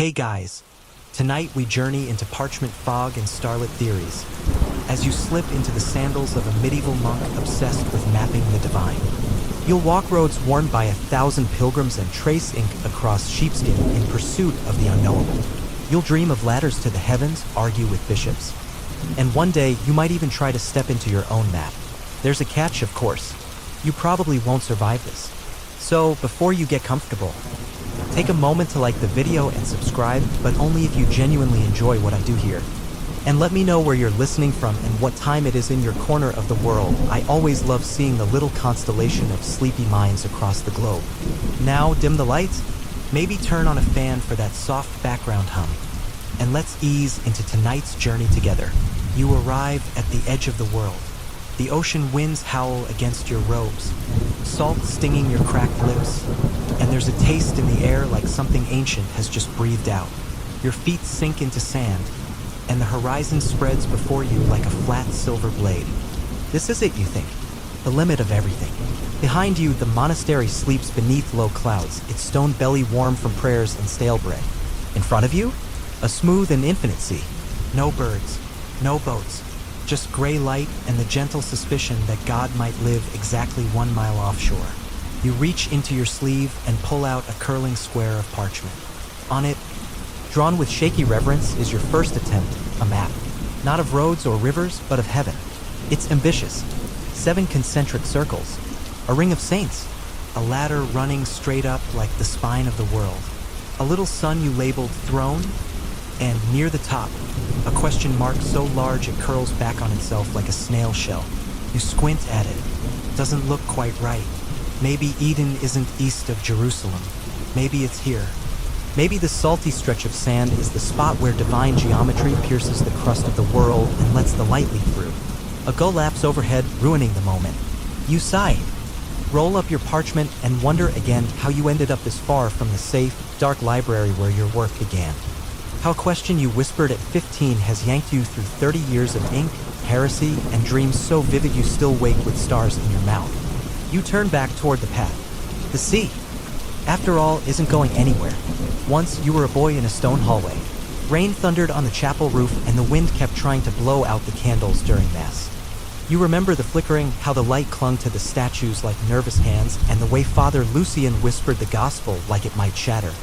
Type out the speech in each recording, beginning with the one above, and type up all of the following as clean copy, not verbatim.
Hey guys, tonight we journey into parchment fog and starlit theories, as you slip into the sandals of a medieval monk obsessed with mapping the divine. You'll walk roads worn by 1,000 pilgrims and trace ink across sheepskin in pursuit of the unknowable. You'll dream of ladders to the heavens, argue with bishops, and one day you might even try to step into your own map. There's a catch, of course. You probably won't survive this. So, before you get comfortable, take a moment to like the video and subscribe, but only if you genuinely enjoy what I do here. And let me know where you're listening from and what time it is in your corner of the world. I always love seeing the little constellation of sleepy minds across the globe. Now, dim the lights, maybe turn on a fan for that soft background hum, and let's ease into tonight's journey together. You arrive at the edge of the world. The ocean winds howl against your robes, salt stinging your cracked lips, and there's a taste in the air like something ancient has just breathed out. Your feet sink into sand, and the horizon spreads before you like a flat silver blade. This is it, you think, the limit of everything. Behind you, the monastery sleeps beneath low clouds, its stone belly warm from prayers and stale bread. In front of you, a smooth and infinite sea. No birds, no boats, just gray light and the gentle suspicion that God might live exactly 1 mile offshore. You reach into your sleeve and pull out a curling square of parchment. On it, drawn with shaky reverence, is your first attempt, a map. Not of roads or rivers, but of heaven. It's ambitious. 7 concentric circles. A ring of saints. A ladder running straight up like the spine of the world. A little sun you labeled throne, and near the top, a question mark so large it curls back on itself like a snail shell. You squint at it. Doesn't look quite right. Maybe Eden isn't east of Jerusalem. Maybe it's here. Maybe the salty stretch of sand is the spot where divine geometry pierces the crust of the world and lets the light leak through. A gull laps overhead, ruining the moment. You sigh, roll up your parchment, and wonder again how you ended up this far from the safe, dark library where your work began. How a question you whispered at 15 has yanked you through 30 years of ink, heresy, and dreams so vivid you still wake with stars in your mouth. You turn back toward the path. The sea, after all, isn't going anywhere. Once you were a boy in a stone hallway. Rain thundered on the chapel roof and the wind kept trying to blow out the candles during Mass. You remember the flickering, how the light clung to the statues like nervous hands, and the way Father Lucian whispered the gospel like it might shatter.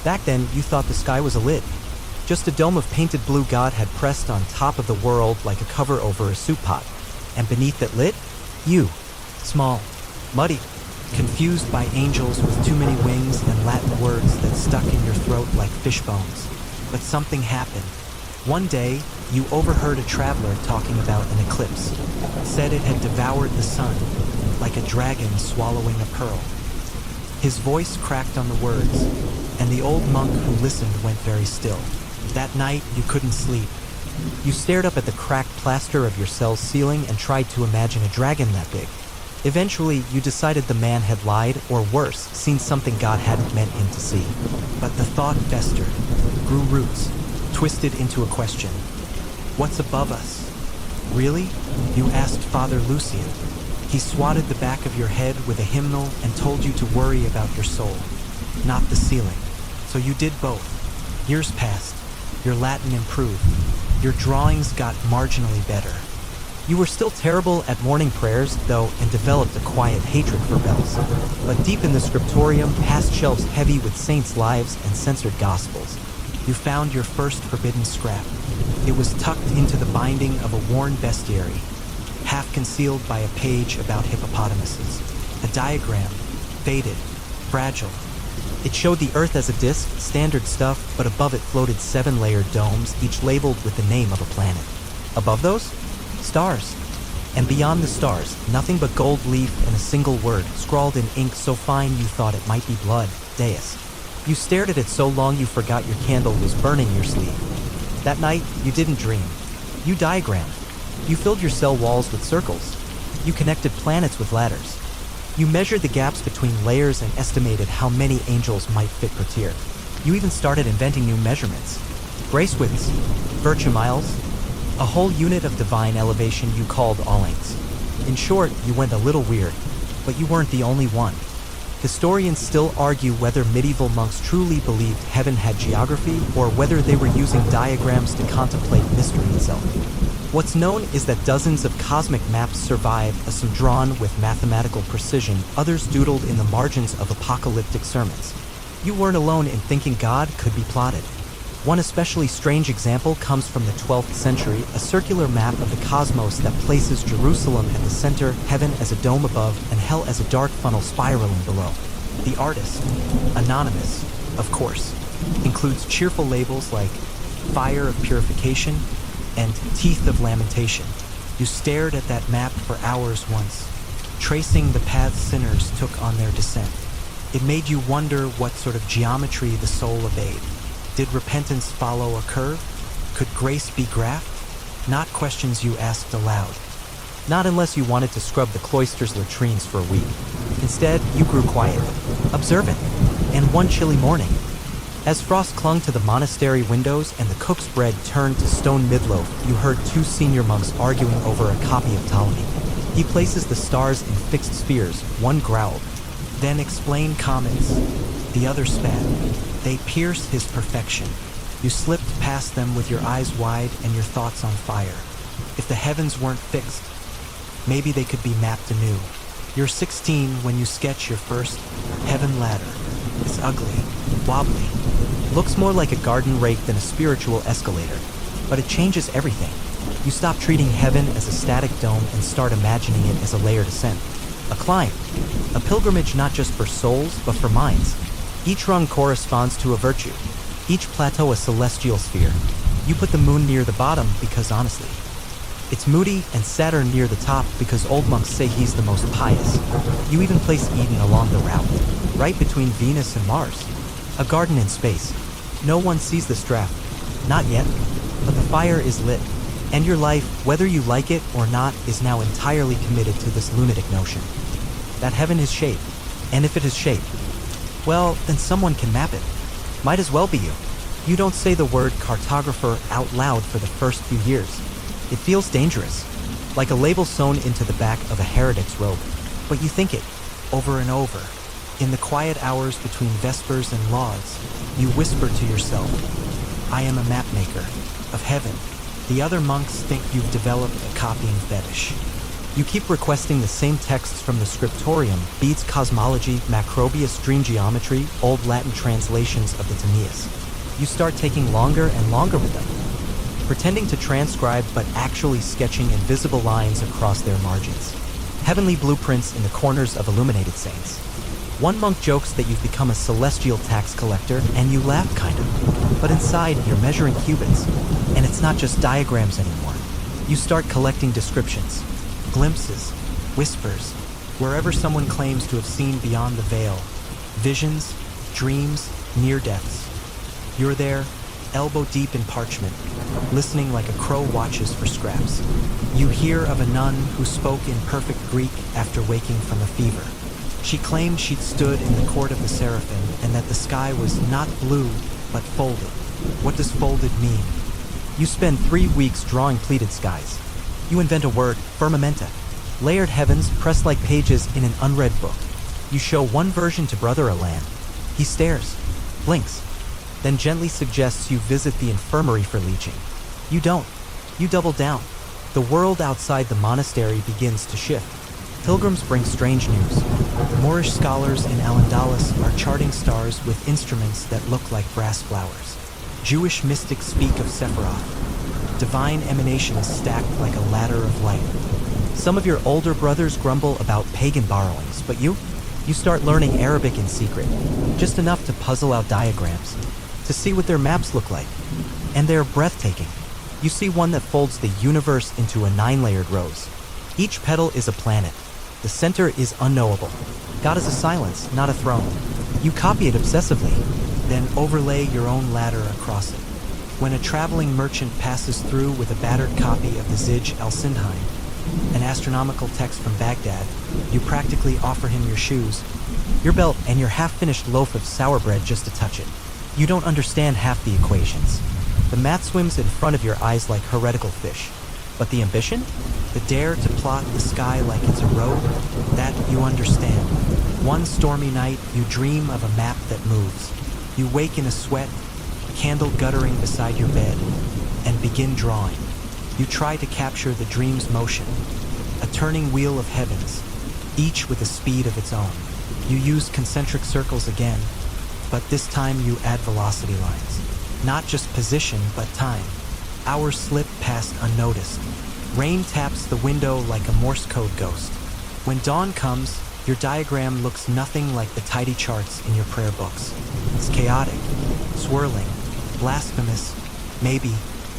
Back then, you thought the sky was a lid. Just a dome of painted blue God had pressed on top of the world like a cover over a soup pot. And beneath that lid, you, small, muddy, confused by angels with too many wings and Latin words that stuck in your throat like fish bones. But something happened. One day, you overheard a traveler talking about an eclipse. Said it had devoured the sun, like a dragon swallowing a pearl. His voice cracked on the words, and the old monk who listened went very still. That night, you couldn't sleep. You stared up at the cracked plaster of your cell's ceiling and tried to imagine a dragon that big. Eventually, you decided the man had lied, or worse, seen something God hadn't meant him to see. But the thought festered, grew roots, twisted into a question. What's above us? Really? You asked Father Lucian. He swatted the back of your head with a hymnal and told you to worry about your soul, not the ceiling. So you did both. Years passed. Your Latin improved. Your drawings got marginally better. You were still terrible at morning prayers, though, and developed a quiet hatred for bells. But deep in the scriptorium, past shelves heavy with saints' lives and censored gospels, you found your first forbidden scrap. It was tucked into the binding of a worn bestiary, half concealed by a page about hippopotamuses. A diagram, faded, fragile. It showed the Earth as a disk, standard stuff, but above it floated 7-layered domes, each labeled with the name of a planet. Above those? Stars. And beyond the stars, nothing but gold leaf and a single word, scrawled in ink so fine you thought it might be blood, Deus. You stared at it so long you forgot your candle was burning your sleeve. That night, you didn't dream. You diagrammed. You filled your cell walls with circles. You connected planets with ladders. You measured the gaps between layers and estimated how many angels might fit per tier. You even started inventing new measurements. Grace widths, virtue miles, a whole unit of divine elevation you called all lengths. In short, you went a little weird, but you weren't the only one. Historians still argue whether medieval monks truly believed heaven had geography or whether they were using diagrams to contemplate mystery itself. What's known is that dozens of cosmic maps survive, some drawn with mathematical precision, others doodled in the margins of apocalyptic sermons. You weren't alone in thinking God could be plotted. One especially strange example comes from the 12th century, a circular map of the cosmos that places Jerusalem at the center, heaven as a dome above, and hell as a dark funnel spiraling below. The artist, anonymous, of course, includes cheerful labels like fire of purification and teeth of lamentation. You stared at that map for hours once, tracing the paths sinners took on their descent. It made you wonder what sort of geometry the soul obeyed. Did repentance follow a curve? Could grace be graft? Not questions you asked aloud. Not unless you wanted to scrub the cloister's latrines for a week. Instead, you grew quiet, observant, and one chilly morning, as frost clung to the monastery windows and the cook's bread turned to stone midloaf, you heard two senior monks arguing over a copy of Ptolemy. He places the stars in fixed spheres, one growled. Then explain comets. The other spat. They pierced his perfection. You slipped past them with your eyes wide and your thoughts on fire. If the heavens weren't fixed, maybe they could be mapped anew. You're 16 when you sketch your first heaven ladder. It's ugly, wobbly, looks more like a garden rake than a spiritual escalator, but it changes everything. You stop treating heaven as a static dome and start imagining it as a layered ascent. A climb, a pilgrimage not just for souls, but for minds. Each rung corresponds to a virtue, each plateau a celestial sphere. You put the moon near the bottom because honestly, it's moody and Saturn near the top because old monks say he's the most pious. You even place Eden along the route, right between Venus and Mars. A garden in space. No one sees this draft. Not yet, but the fire is lit. And your life, whether you like it or not, is now entirely committed to this lunatic notion. That heaven is shape. And if it is shape, well, then someone can map it. Might as well be you. You don't say the word cartographer out loud for the first few years. It feels dangerous, like a label sewn into the back of a heretic's robe. But you think it, over and over. In the quiet hours between Vespers and Lauds, you whisper to yourself, I am a mapmaker of heaven. The other monks think you've developed a copying fetish. You keep requesting the same texts from the scriptorium, Bede's cosmology, Macrobius dream geometry, old Latin translations of the Timaeus. You start taking longer and longer with them, pretending to transcribe but actually sketching invisible lines across their margins. Heavenly blueprints in the corners of illuminated saints. One monk jokes that you've become a celestial tax collector, and you laugh kind of. But inside, you're measuring cubits, and it's not just diagrams anymore. You start collecting descriptions, glimpses, whispers, wherever someone claims to have seen beyond the veil. Visions, dreams, near-deaths. You're there, elbow deep in parchment, listening like a crow watches for scraps. You hear of a nun who spoke in perfect Greek after waking from a fever. She claimed she'd stood in the court of the seraphim and that the sky was not blue, but folded. What does folded mean? You spend 3 weeks drawing pleated skies. You invent a word, firmamenta. Layered heavens pressed like pages in an unread book. You show one version to Brother Alan. He stares, blinks, then gently suggests you visit the infirmary for leeching. You don't. You double down. The world outside the monastery begins to shift. Pilgrims bring strange news. Moorish scholars in Al-Andalus are charting stars with instruments that look like brass flowers. Jewish mystics speak of Sephiroth, divine emanations stacked like a ladder of light. Some of your older brothers grumble about pagan borrowings, but you start learning Arabic in secret, just enough to puzzle out diagrams, to see what their maps look like. And they're breathtaking. You see one that folds the universe into a 9-layered rose. Each petal is a planet. The center is unknowable. God is a silence, not a throne. You copy it obsessively, then overlay your own ladder across it. When a traveling merchant passes through with a battered copy of the Zij al-Sindheim, an astronomical text from Baghdad, you practically offer him your shoes, your belt, and your half-finished loaf of sour bread just to touch it. You don't understand half the equations. The math swims in front of your eyes like heretical fish. But the ambition? The dare to plot the sky like it's a road? That you understand. One stormy night, you dream of a map that moves. You wake in a sweat, a candle guttering beside your bed, and begin drawing. You try to capture the dream's motion, a turning wheel of heavens, each with a speed of its own. You use concentric circles again, but this time you add velocity lines. Not just position, but time. Hours slip past unnoticed. Rain taps the window like a Morse code ghost. When dawn comes, your diagram looks nothing like the tidy charts in your prayer books. It's chaotic, swirling, blasphemous, maybe,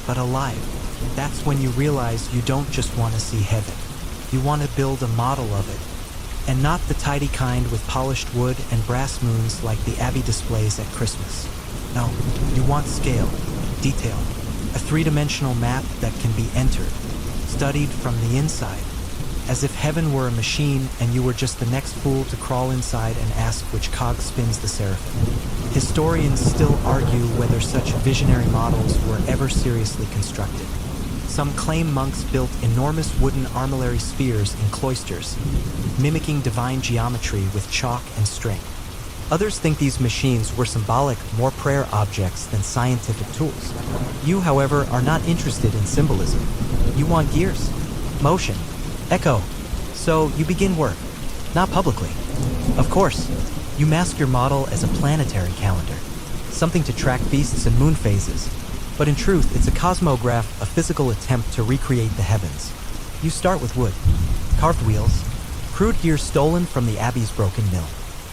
but alive. That's when you realize you don't just want to see heaven. You want to build a model of it. And not the tidy kind with polished wood and brass moons like the Abbey displays at Christmas. No, you want scale, detail, a three-dimensional map that can be entered, studied from the inside, as if heaven were a machine and you were just the next fool to crawl inside and ask which cog spins the seraphim. Historians still argue whether such visionary models were ever seriously constructed. Some claim monks built enormous wooden armillary spheres in cloisters, mimicking divine geometry with chalk and string. Others think these machines were symbolic, more prayer objects than scientific tools. You, however, are not interested in symbolism. You want gears, motion, echo. So you begin work, not publicly. Of course, you mask your model as a planetary calendar, something to track feasts and moon phases. But in truth, it's a cosmograph, a physical attempt to recreate the heavens. You start with wood, carved wheels, crude gear stolen from the Abbey's broken mill.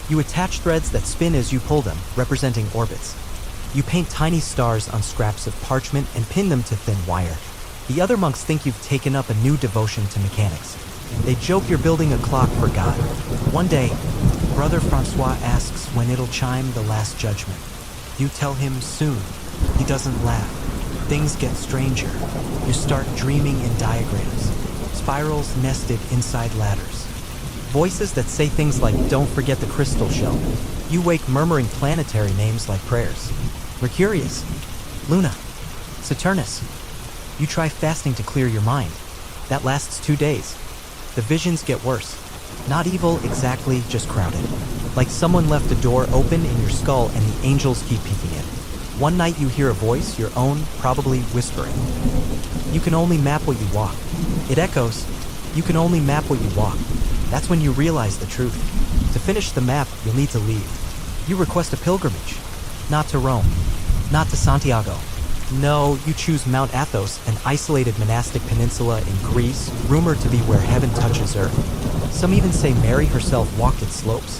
You attach threads that spin as you pull them, representing orbits. You paint tiny stars on scraps of parchment and pin them to thin wire. The other monks think you've taken up a new devotion to mechanics. They joke you're building a clock for God. One day, Brother Francois asks when it'll chime the last judgment. You tell him soon. He doesn't laugh. Things get stranger. You start dreaming in diagrams, spirals nested inside ladders. Voices that say things like, "Don't forget the crystal shell." You wake murmuring planetary names like prayers. Mercurius, Luna, Saturnus. You try fasting to clear your mind. That lasts 2 days. The visions get worse. Not evil exactly, just crowded. Like someone left a door open in your skull and the angels keep peeking in. One night you hear a voice, your own, probably whispering. You can only map what you walk. It echoes. You can only map what you walk. That's when you realize the truth. To finish the map, you'll need to leave. You request a pilgrimage. Not to Rome. Not to Santiago. No, you choose Mount Athos, an isolated monastic peninsula in Greece, rumored to be where heaven touches earth. Some even say Mary herself walked its slopes.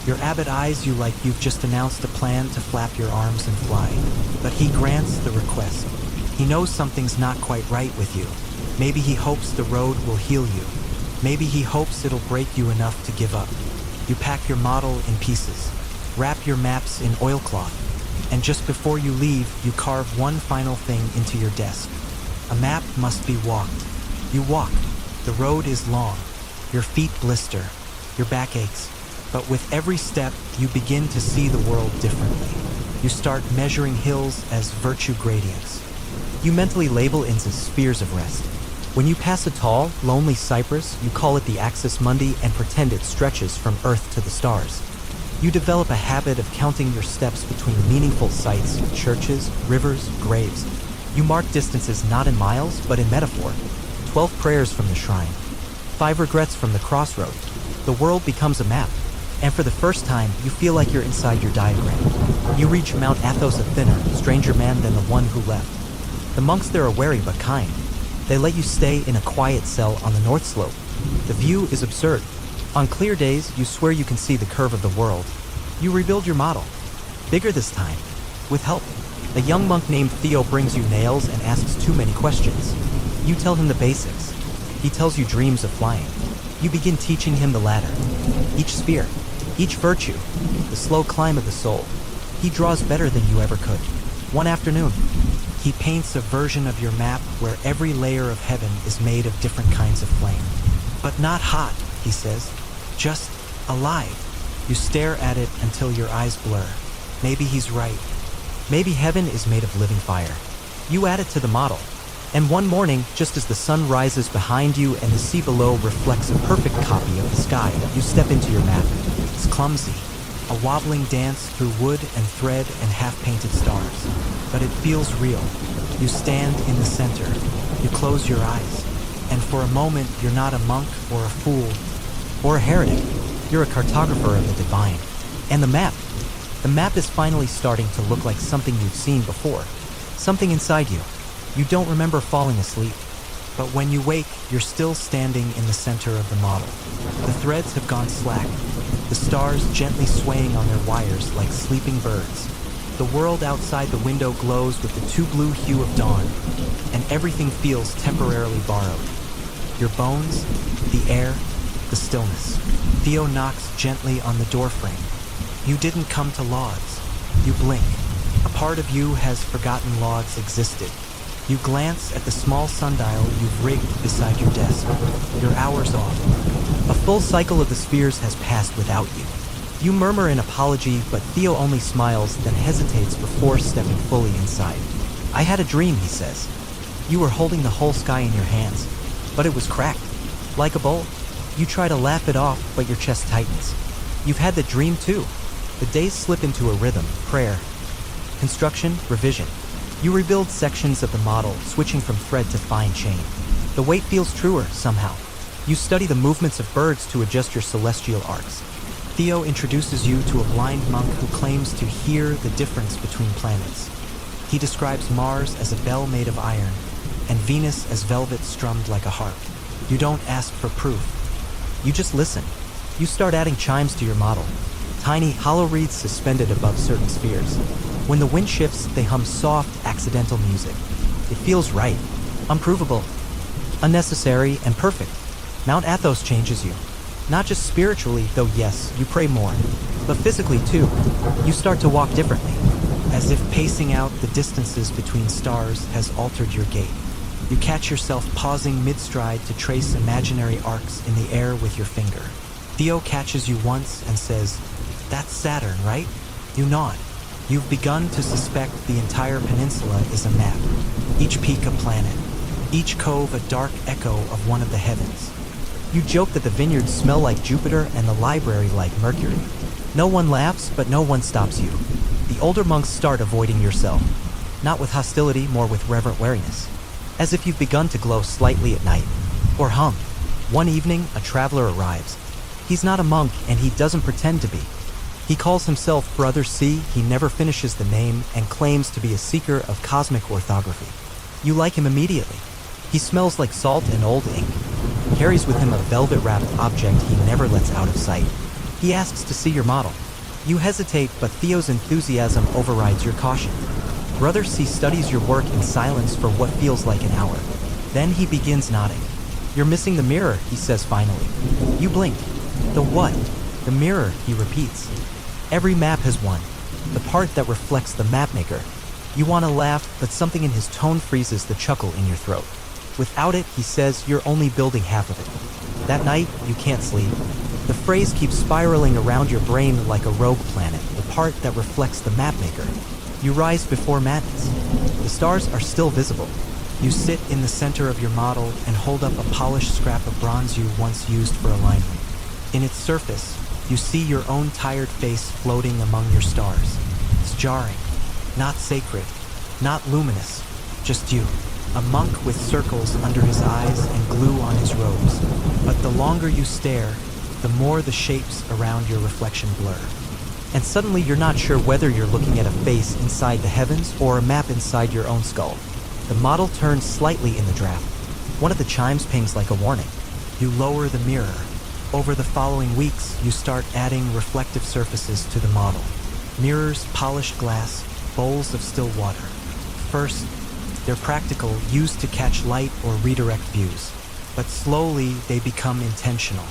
Your abbot eyes you like you've just announced a plan to flap your arms and fly. But he grants the request. He knows something's not quite right with you. Maybe he hopes the road will heal you. Maybe he hopes it'll break you enough to give up. You pack your model in pieces, wrap your maps in oilcloth, and just before you leave, you carve one final thing into your desk. A map must be walked. You walk. The road is long. Your feet blister. Your back aches. But with every step, you begin to see the world differently. You start measuring hills as virtue gradients. You mentally label into spheres of rest. When you pass a tall, lonely cypress, you call it the axis mundi and pretend it stretches from Earth to the stars. You develop a habit of counting your steps between meaningful sites, churches, rivers, graves. You mark distances not in miles, but in metaphor. 12 prayers from the shrine. 5 regrets from the crossroad. The world becomes a map. And for the first time, you feel like you're inside your diagram. You reach Mount Athos a thinner, stranger man than the one who left. The monks there are wary but kind. They let you stay in a quiet cell on the north slope. The view is absurd. On clear days, you swear you can see the curve of the world. You rebuild your model. Bigger this time. With help. A young monk named Theo brings you nails and asks too many questions. You tell him the basics. He tells you dreams of flying. You begin teaching him the ladder. Each sphere. Each virtue. The slow climb of the soul. He draws better than you ever could. One afternoon, he paints a version of your map where every layer of heaven is made of different kinds of flame. But not hot, he says. Just alive. You stare at it until your eyes blur. Maybe he's right. Maybe heaven is made of living fire. You add it to the model. And one morning, just as the sun rises behind you and the sea below reflects a perfect copy of the sky, you step into your map. It's clumsy, a wobbling dance through wood and thread and half-painted stars. But it feels real. You stand in the center. You close your eyes. And for a moment, you're not a monk or a fool or a heretic. You're a cartographer of the divine. And the map. The map is finally starting to look like something you've seen before. Something inside you. You don't remember falling asleep. But when you wake, you're still standing in the center of the model. The threads have gone slack. The stars gently swaying on their wires like sleeping birds. The world outside the window glows with the too blue hue of dawn, and everything feels temporarily borrowed. Your bones, the air, the stillness. Theo knocks gently on the doorframe. You didn't come to lauds. You blink. A part of you has forgotten lauds existed. You glance at the small sundial you've rigged beside your desk. Your hour's off. A full cycle of the spheres has passed without you. You murmur an apology, but Theo only smiles, then hesitates before stepping fully inside. I had a dream, he says. You were holding the whole sky in your hands, but it was cracked, like a bowl. You try to laugh it off, but your chest tightens. You've had the dream too. The days slip into a rhythm, prayer, construction, revision. You rebuild sections of the model, switching from thread to fine chain. The weight feels truer, somehow. You study the movements of birds to adjust your celestial arcs. Theo introduces you to a blind monk who claims to hear the difference between planets. He describes Mars as a bell made of iron, and Venus as velvet strummed like a harp. You don't ask for proof. You just listen. You start adding chimes to your model. Tiny, hollow reeds suspended above certain spheres. When the wind shifts, they hum soft, accidental music. It feels right, unprovable, unnecessary, and perfect. Mount Athos changes you. Not just spiritually, though yes, you pray more, but physically too. You start to walk differently, as if pacing out the distances between stars has altered your gait. You catch yourself pausing mid-stride to trace imaginary arcs in the air with your finger. Theo catches you once and says, "That's Saturn, right?" You nod. You've begun to suspect the entire peninsula is a map, each peak a planet, each cove a dark echo of one of the heavens. You joke that the vineyards smell like Jupiter and the library like Mercury. No one laughs, but no one stops you. The older monks start avoiding your cell, not with hostility, more with reverent wariness, as if you've begun to glow slightly at night, or hum. One evening, a traveler arrives. He's not a monk, and he doesn't pretend to be. He calls himself Brother C, he never finishes the name, and claims to be a seeker of cosmic orthography. You like him immediately. He smells like salt and old ink, carries with him a velvet-wrapped object he never lets out of sight. He asks to see your model. You hesitate, but Theo's enthusiasm overrides your caution. Brother C studies your work in silence for what feels like an hour. Then he begins nodding. "You're missing the mirror," he says finally. You blink. "The what?" "The mirror," he repeats. "Every map has one. The part that reflects the mapmaker." You want to laugh, but something in his tone freezes the chuckle in your throat. Without it, he says, you're only building half of it. That night, you can't sleep. The phrase keeps spiraling around your brain like a rogue planet, the part that reflects the mapmaker. You rise before madness. The stars are still visible. You sit in the center of your model and hold up a polished scrap of bronze you once used for alignment. In its surface, you see your own tired face floating among your stars. It's jarring, not sacred, not luminous, just you. A monk with circles under his eyes and glue on his robes. But the longer you stare, the more the shapes around your reflection blur. And suddenly you're not sure whether you're looking at a face inside the heavens or a map inside your own skull. The model turns slightly in the draft. One of the chimes pings like a warning. You lower the mirror. Over the following weeks, you start adding reflective surfaces to the model. Mirrors, polished glass, bowls of still water. First, they're practical, used to catch light or redirect views. But slowly, they become intentional.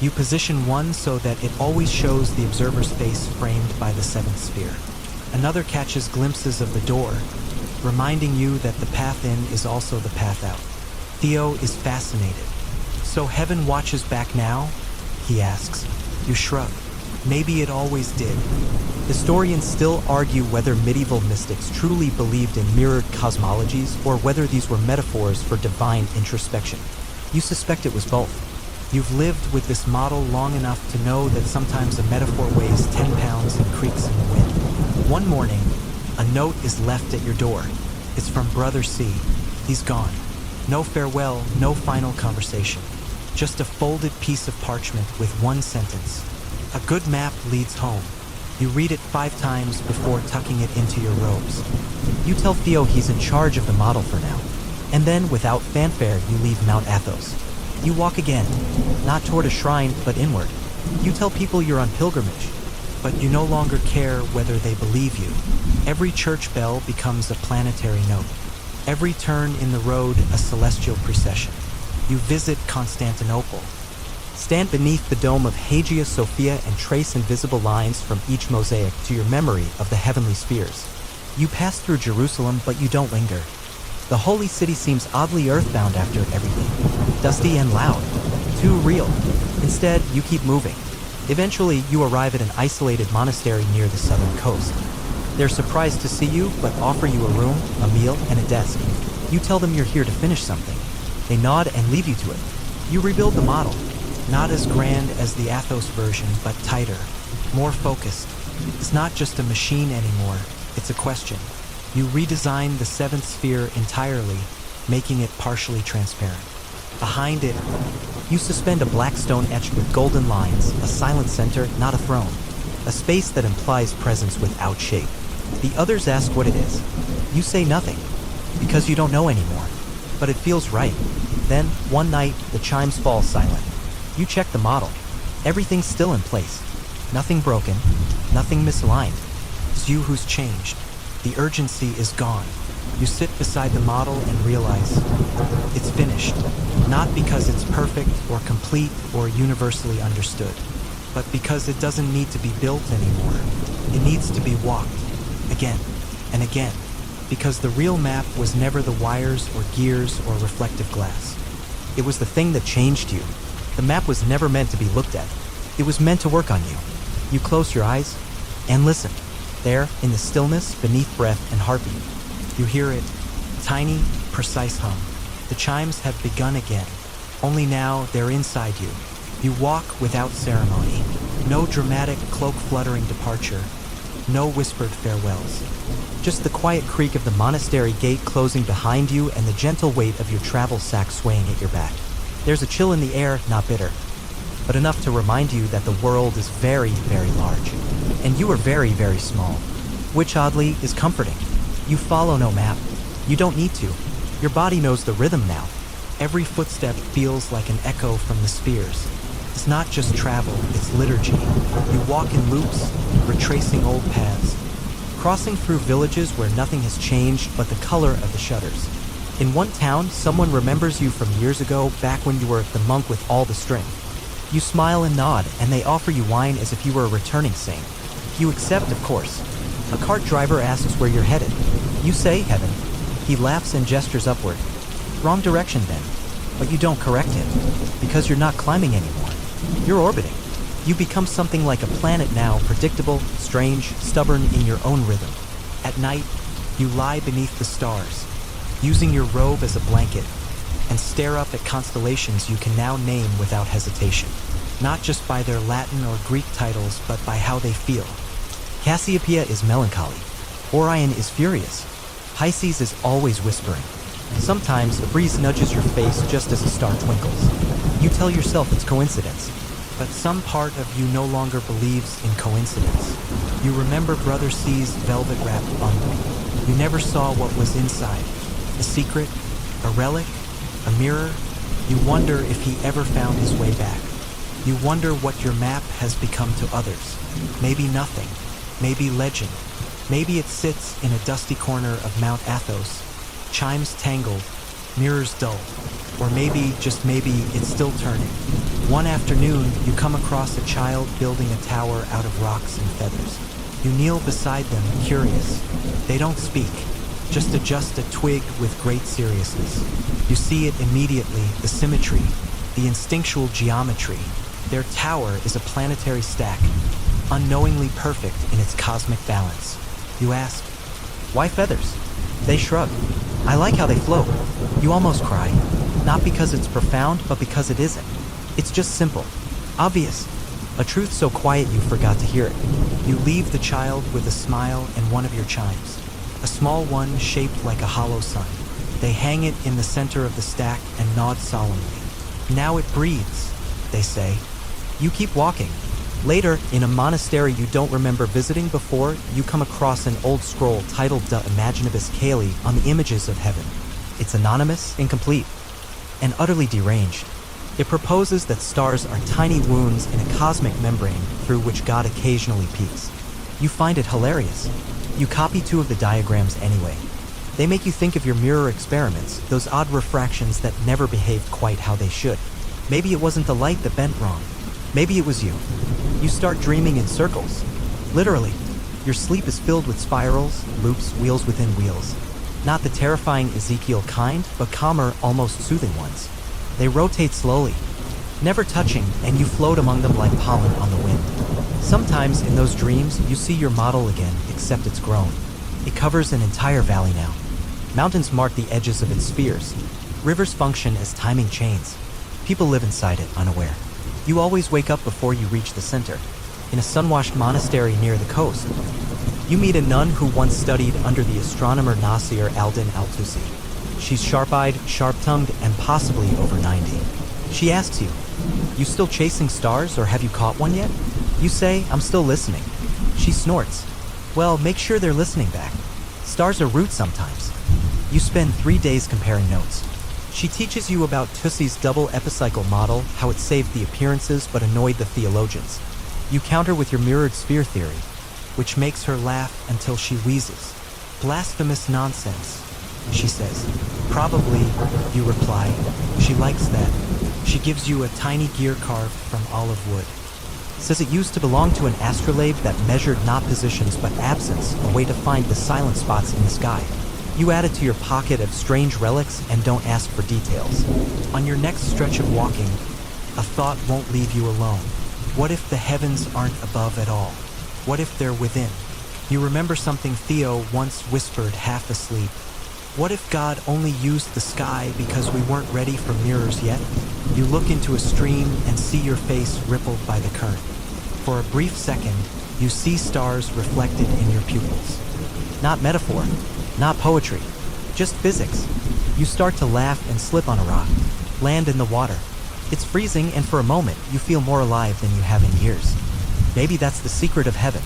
You position one so that it always shows the observer's face framed by the seventh sphere. Another catches glimpses of the door, reminding you that the path in is also the path out. Theo is fascinated. "So heaven watches back now?" he asks. You shrug. Maybe it always did. Historians still argue whether medieval mystics truly believed in mirrored cosmologies or whether these were metaphors for divine introspection. You suspect it was both. You've lived with this model long enough to know that sometimes a metaphor weighs 10 pounds and creaks in the wind. One morning, a note is left at your door. It's from Brother C. He's gone. No farewell, no final conversation. Just a folded piece of parchment with one sentence. A good map leads home. You read it 5 times before tucking it into your robes. You tell Theo he's in charge of the model for now. And then, without fanfare, you leave Mount Athos. You walk again, not toward a shrine, but inward. You tell people you're on pilgrimage, but you no longer care whether they believe you. Every church bell becomes a planetary note. Every turn in the road a celestial procession. You visit Constantinople. Stand beneath the dome of Hagia Sophia and trace invisible lines from each mosaic to your memory of the heavenly spheres. You pass through Jerusalem, but you don't linger. The holy city seems oddly earthbound after everything. Dusty and loud. Too real. Instead, you keep moving. Eventually, you arrive at an isolated monastery near the southern coast. They're surprised to see you, but offer you a room, a meal, and a desk. You tell them you're here to finish something. They nod and leave you to it. You rebuild the model. Not as grand as the Athos version, but tighter, more focused. It's not just a machine anymore, it's a question. You redesign the seventh sphere entirely, making it partially transparent. Behind it, you suspend a black stone etched with golden lines, a silent center, not a throne. A space that implies presence without shape. The others ask what it is. You say nothing, because you don't know anymore. But it feels right. Then, one night, the chimes fall silent. You check the model. Everything's still in place. Nothing broken, nothing misaligned. It's you who's changed. The urgency is gone. You sit beside the model and realize it's finished. Not because it's perfect or complete or universally understood, but because it doesn't need to be built anymore. It needs to be walked, again and again, because the real map was never the wires or gears or reflective glass. It was the thing that changed you. The map was never meant to be looked at. It was meant to work on you. You close your eyes and listen. There, in the stillness, beneath breath and heartbeat, you hear it, tiny, precise hum. The chimes have begun again, only now they're inside you. You walk without ceremony. No dramatic, cloak-fluttering departure. No whispered farewells. Just the quiet creak of the monastery gate closing behind you and the gentle weight of your travel sack swaying at your back. There's a chill in the air, not bitter, but enough to remind you that the world is very, very large. And you are very, very small, which oddly is comforting. You follow no map. You don't need to. Your body knows the rhythm now. Every footstep feels like an echo from the spheres. It's not just travel, it's liturgy. You walk in loops, retracing old paths, crossing through villages where nothing has changed but the color of the shutters. In one town, someone remembers you from years ago, back when you were the monk with all the strength. You smile and nod, and they offer you wine as if you were a returning saint. You accept, of course. A cart driver asks where you're headed. You say heaven. He laughs and gestures upward. Wrong direction then. But you don't correct him, because you're not climbing anymore. You're orbiting. You become something like a planet now, predictable, strange, stubborn in your own rhythm. At night, you lie beneath the stars, using your robe as a blanket, and stare up at constellations you can now name without hesitation. Not just by their Latin or Greek titles, but by how they feel. Cassiopeia is melancholy. Orion is furious. Pisces is always whispering. Sometimes a breeze nudges your face just as a star twinkles. You tell yourself it's coincidence, but some part of you no longer believes in coincidence. You remember Brother C's velvet-wrapped bundle. You never saw what was inside. A secret? A relic? A mirror? You wonder if he ever found his way back. You wonder what your map has become to others. Maybe nothing. Maybe legend. Maybe it sits in a dusty corner of Mount Athos, chimes tangled, mirrors dull. Or maybe, just maybe, it's still turning. One afternoon, you come across a child building a tower out of rocks and feathers. You kneel beside them, curious. They don't speak, just adjust a twig with great seriousness. You see it immediately, the symmetry, the instinctual geometry. Their tower is a planetary stack, unknowingly perfect in its cosmic balance. You ask, why feathers? They shrug. I like how they float. You almost cry, not because it's profound, but because it isn't. It's just simple. Obvious. A truth so quiet you forgot to hear it. You leave the child with a smile and one of your chimes. A small one shaped like a hollow sun. They hang it in the center of the stack and nod solemnly. Now it breathes, they say. You keep walking. Later, in a monastery you don't remember visiting before, you come across an old scroll titled De Imaginibus Caeli on the images of heaven. It's anonymous, incomplete, and utterly deranged. It proposes that stars are tiny wounds in a cosmic membrane through which God occasionally peeks. You find it hilarious. You copy 2 of the diagrams anyway. They make you think of your mirror experiments, those odd refractions that never behaved quite how they should. Maybe it wasn't the light that bent wrong. Maybe it was you. You start dreaming in circles. Literally. Your sleep is filled with spirals, loops, wheels within wheels. Not the terrifying Ezekiel kind, but calmer, almost soothing ones. They rotate slowly, never touching, and you float among them like pollen on the wind. Sometimes in those dreams, you see your model again, except it's grown. It covers an entire valley now. Mountains mark the edges of its spheres. Rivers function as timing chains. People live inside it, unaware. You always wake up before you reach the center, in a sun-washed monastery near the coast. You meet a nun who once studied under the astronomer Nasir al-Din al-Tusi. She's sharp-eyed, sharp-tongued, and possibly over 90. She asks you, "You still chasing stars, or have you caught one yet?" You say, "I'm still listening." She snorts. "Well, make sure they're listening back. Stars are rude sometimes." You spend 3 days comparing notes. She teaches you about Tussi's double epicycle model, how it saved the appearances but annoyed the theologians. You counter with your mirrored sphere theory, which makes her laugh until she wheezes. "Blasphemous nonsense," she says. "Probably," you reply. She likes that. She gives you a tiny gear carved from olive wood. Says it used to belong to an astrolabe that measured not positions but absence, a way to find the silent spots in the sky. You add it to your pocket of strange relics and don't ask for details. On your next stretch of walking, a thought won't leave you alone. What if the heavens aren't above at all? What if they're within? You remember something Theo once whispered half asleep. What if God only used the sky because we weren't ready for mirrors yet? You look into a stream and see your face rippled by the current. For a brief second, you see stars reflected in your pupils. Not metaphor, not poetry, just physics. You start to laugh and slip on a rock, land in the water. It's freezing, and for a moment, you feel more alive than you have in years. Maybe that's the secret of heaven.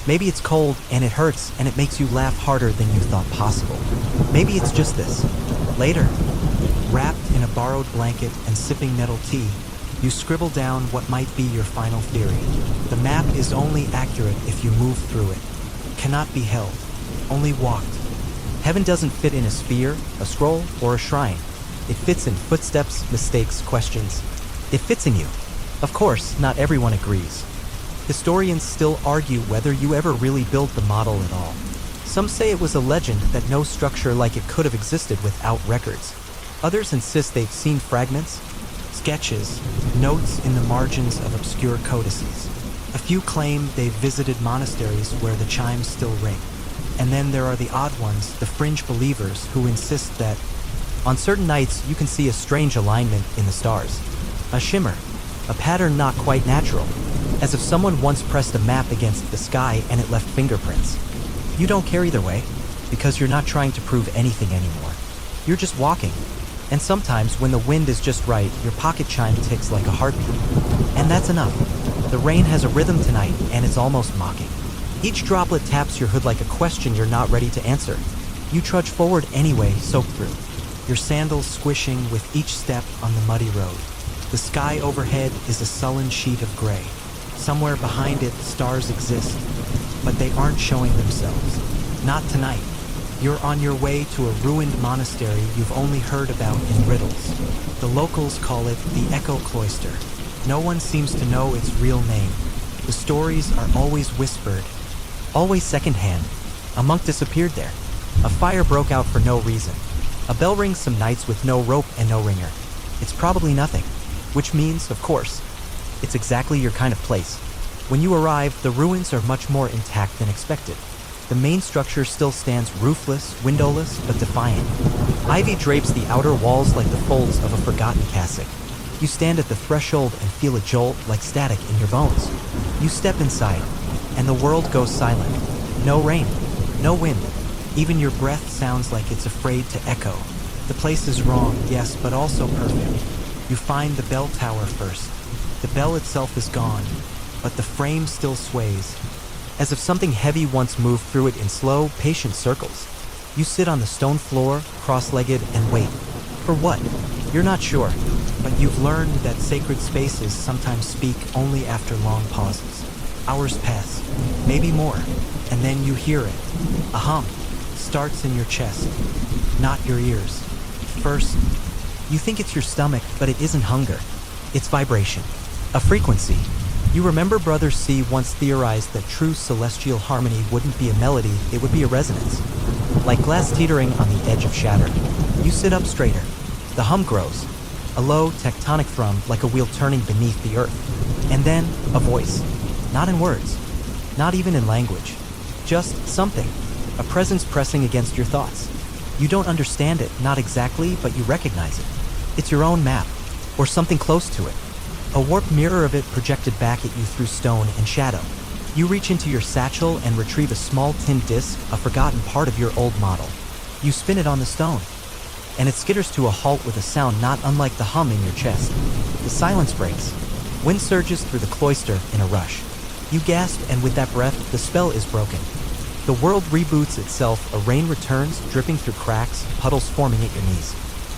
Maybe it's cold and it hurts and it makes you laugh harder than you thought possible. Maybe it's just this. Later, wrapped in a borrowed blanket and sipping nettle tea, you scribble down what might be your final theory. The map is only accurate if you move through it. Cannot be held, only walked. Heaven doesn't fit in a sphere, a scroll, or a shrine. It fits in footsteps, mistakes, questions. It fits in you. Of course, not everyone agrees. Historians still argue whether you ever really built the model at all. Some say it was a legend that no structure like it could have existed without records. Others insist they've seen fragments, sketches, notes in the margins of obscure codices. A few claim they've visited monasteries where the chimes still ring. And then there are the odd ones, the fringe believers, who insist that on certain nights you can see a strange alignment in the stars. A shimmer, a pattern not quite natural, as if someone once pressed a map against the sky and it left fingerprints. You don't care either way, because you're not trying to prove anything anymore. You're just walking. And sometimes, when the wind is just right, your pocket chime ticks like a heartbeat. And that's enough. The rain has a rhythm tonight, and it's almost mocking. Each droplet taps your hood like a question you're not ready to answer. You trudge forward anyway, soaked through, your sandals squishing with each step on the muddy road. The sky overhead is a sullen sheet of gray. Somewhere behind it, stars exist, but they aren't showing themselves. Not tonight. You're on your way to a ruined monastery you've only heard about in riddles. The locals call it the Echo Cloister. No one seems to know its real name. The stories are always whispered, always secondhand. A monk disappeared there. A fire broke out for no reason. A bell rings some nights with no rope and no ringer. It's probably nothing, which means, of course, it's exactly your kind of place. When you arrive, the ruins are much more intact than expected. The main structure still stands roofless, windowless, but defiant. Ivy drapes the outer walls like the folds of a forgotten cassock. You stand at the threshold and feel a jolt like static in your bones. You step inside, and the world goes silent. No rain, no wind. Even your breath sounds like it's afraid to echo. The place is wrong, yes, but also perfect. You find the bell tower first. The bell itself is gone, but the frame still sways, as if something heavy once moved through it in slow, patient circles. You sit on the stone floor, cross-legged, and wait. For what? You're not sure, but you've learned that sacred spaces sometimes speak only after long pauses. Hours pass, maybe more, and then you hear it. A hum starts in your chest, not your ears. First, you think it's your stomach, but it isn't hunger. It's vibration, a frequency. You remember Brother C once theorized that true celestial harmony wouldn't be a melody, it would be a resonance. Like glass teetering on the edge of shatter. You sit up straighter. The hum grows, a low, tectonic thrum like a wheel turning beneath the earth. And then, a voice. Not in words, not even in language. Just something, a presence pressing against your thoughts. You don't understand it, not exactly, but you recognize it. It's your own map, or something close to it. A warped mirror of it projected back at you through stone and shadow. You reach into your satchel and retrieve a small tin disc, a forgotten part of your old model. You spin it on the stone, and it skitters to a halt with a sound not unlike the hum in your chest. The silence breaks. Wind surges through the cloister in a rush. You gasp, and with that breath, the spell is broken. The world reboots itself, a rain returns, dripping through cracks, puddles forming at your knees.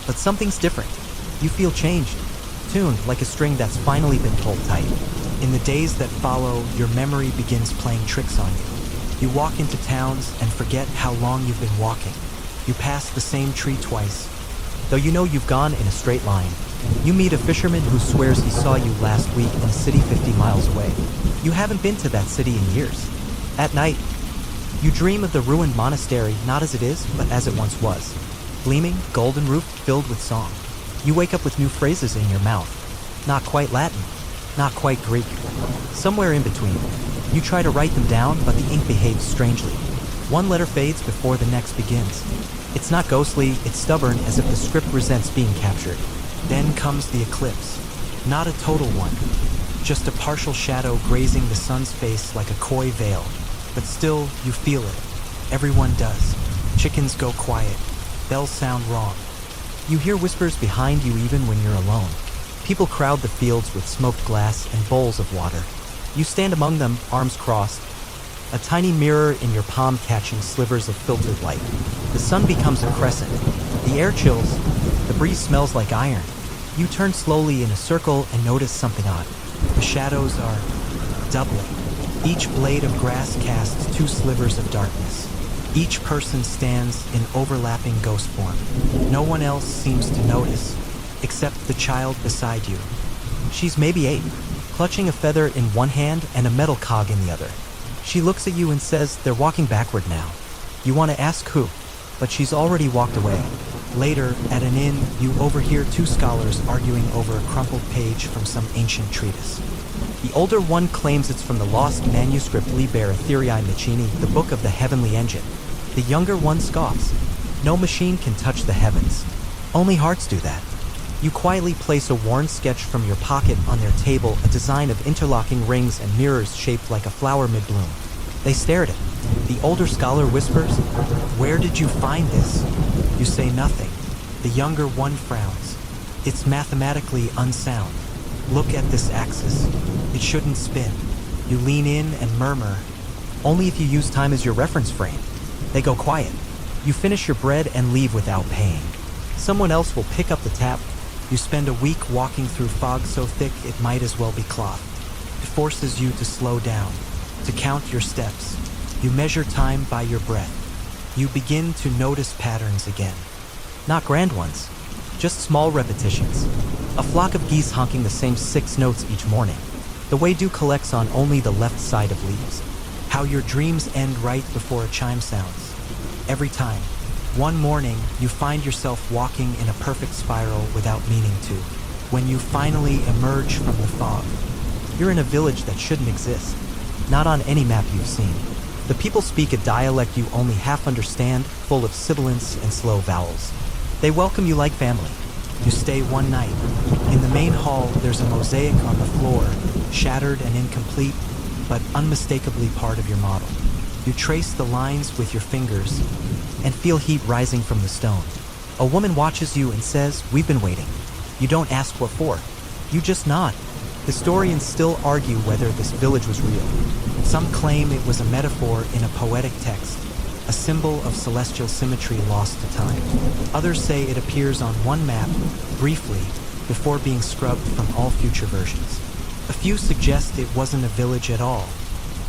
But something's different. You feel changed, tuned like a string that's finally been pulled tight. In the days that follow, your memory begins playing tricks on you. You walk into towns and forget how long you've been walking. You pass the same tree twice, though you know you've gone in a straight line. You meet a fisherman who swears he saw you last week in a city 50 miles away. You haven't been to that city in years. At night, you dream of the ruined monastery not as it is, but as it once was. Gleaming, golden roofed, filled with song. You wake up with new phrases in your mouth. Not quite Latin, not quite Greek. Somewhere in between. You try to write them down, but the ink behaves strangely. One letter fades before the next begins. It's not ghostly, it's stubborn, as if the script resents being captured. Then comes the eclipse. Not a total one. Just a partial shadow grazing the sun's face like a coy veil. But still, you feel it. Everyone does. Chickens go quiet. Bells sound wrong. You hear whispers behind you even when you're alone. People crowd the fields with smoked glass and bowls of water. You stand among them, arms crossed. A tiny mirror in your palm catching slivers of filtered light. The sun becomes a crescent. The air chills. The breeze smells like iron. You turn slowly in a circle and notice something odd. The shadows are doubling. Each blade of grass casts two slivers of darkness. Each person stands in overlapping ghost form. No one else seems to notice, except the child beside you. She's maybe 8, clutching a feather in one hand and a metal cog in the other. She looks at you and says they're walking backward now. You want to ask who, but she's already walked away. Later, at an inn, you overhear 2 scholars arguing over a crumpled page from some ancient treatise. The older one claims it's from the lost manuscript Liber Ethereae Machini, the book of the heavenly engine. The younger one scoffs. No machine can touch the heavens. Only hearts do that. You quietly place a worn sketch from your pocket on their table, a design of interlocking rings and mirrors shaped like a flower mid-bloom. They stare at it. The older scholar whispers, "Where did you find this?" You say nothing. The younger one frowns. "It's mathematically unsound. Look at this axis. It shouldn't spin." You lean in and murmur, "Only if you use time as your reference frame." They go quiet. You finish your bread and leave without paying. Someone else will pick up the tab. You spend a week walking through fog so thick it might as well be cloth. It forces you to slow down, to count your steps. You measure time by your breath. You begin to notice patterns again. Not grand ones, just small repetitions. A flock of geese honking the same 6 notes each morning. The way dew collects on only the left side of leaves. How your dreams end right before a chime sounds. Every time. One morning, you find yourself walking in a perfect spiral without meaning to. When you finally emerge from the fog, you're in a village that shouldn't exist. Not on any map you've seen. The people speak a dialect you only half understand, full of sibilants and slow vowels. They welcome you like family. You stay one night. In the main hall, there's a mosaic on the floor, shattered and incomplete, but unmistakably part of your model. You trace the lines with your fingers and feel heat rising from the stone. A woman watches you and says, "We've been waiting." You don't ask what for. You just nod. Historians still argue whether this village was real. Some claim it was a metaphor in a poetic text, a symbol of celestial symmetry lost to time. Others say it appears on one map, briefly, before being scrubbed from all future versions. A few suggest it wasn't a village at all,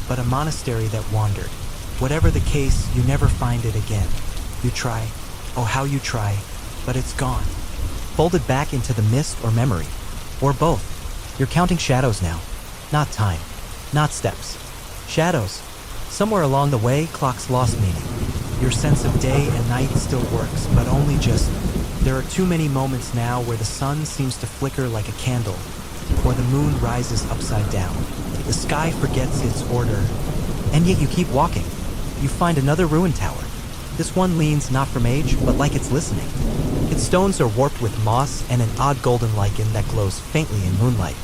but a monastery that wandered. Whatever the case, you never find it again. You try, oh how you try, but it's gone. Folded back into the mist or memory, or both. You're counting shadows now, not time, not steps. Shadows. Somewhere along the way, clocks lost meaning. Your sense of day and night still works, but only just. There are too many moments now where the sun seems to flicker like a candle, or the moon rises upside down. The sky forgets its order, and yet you keep walking. You find another ruined tower. This one leans not from age, but like it's listening. Its stones are warped with moss and an odd golden lichen that glows faintly in moonlight.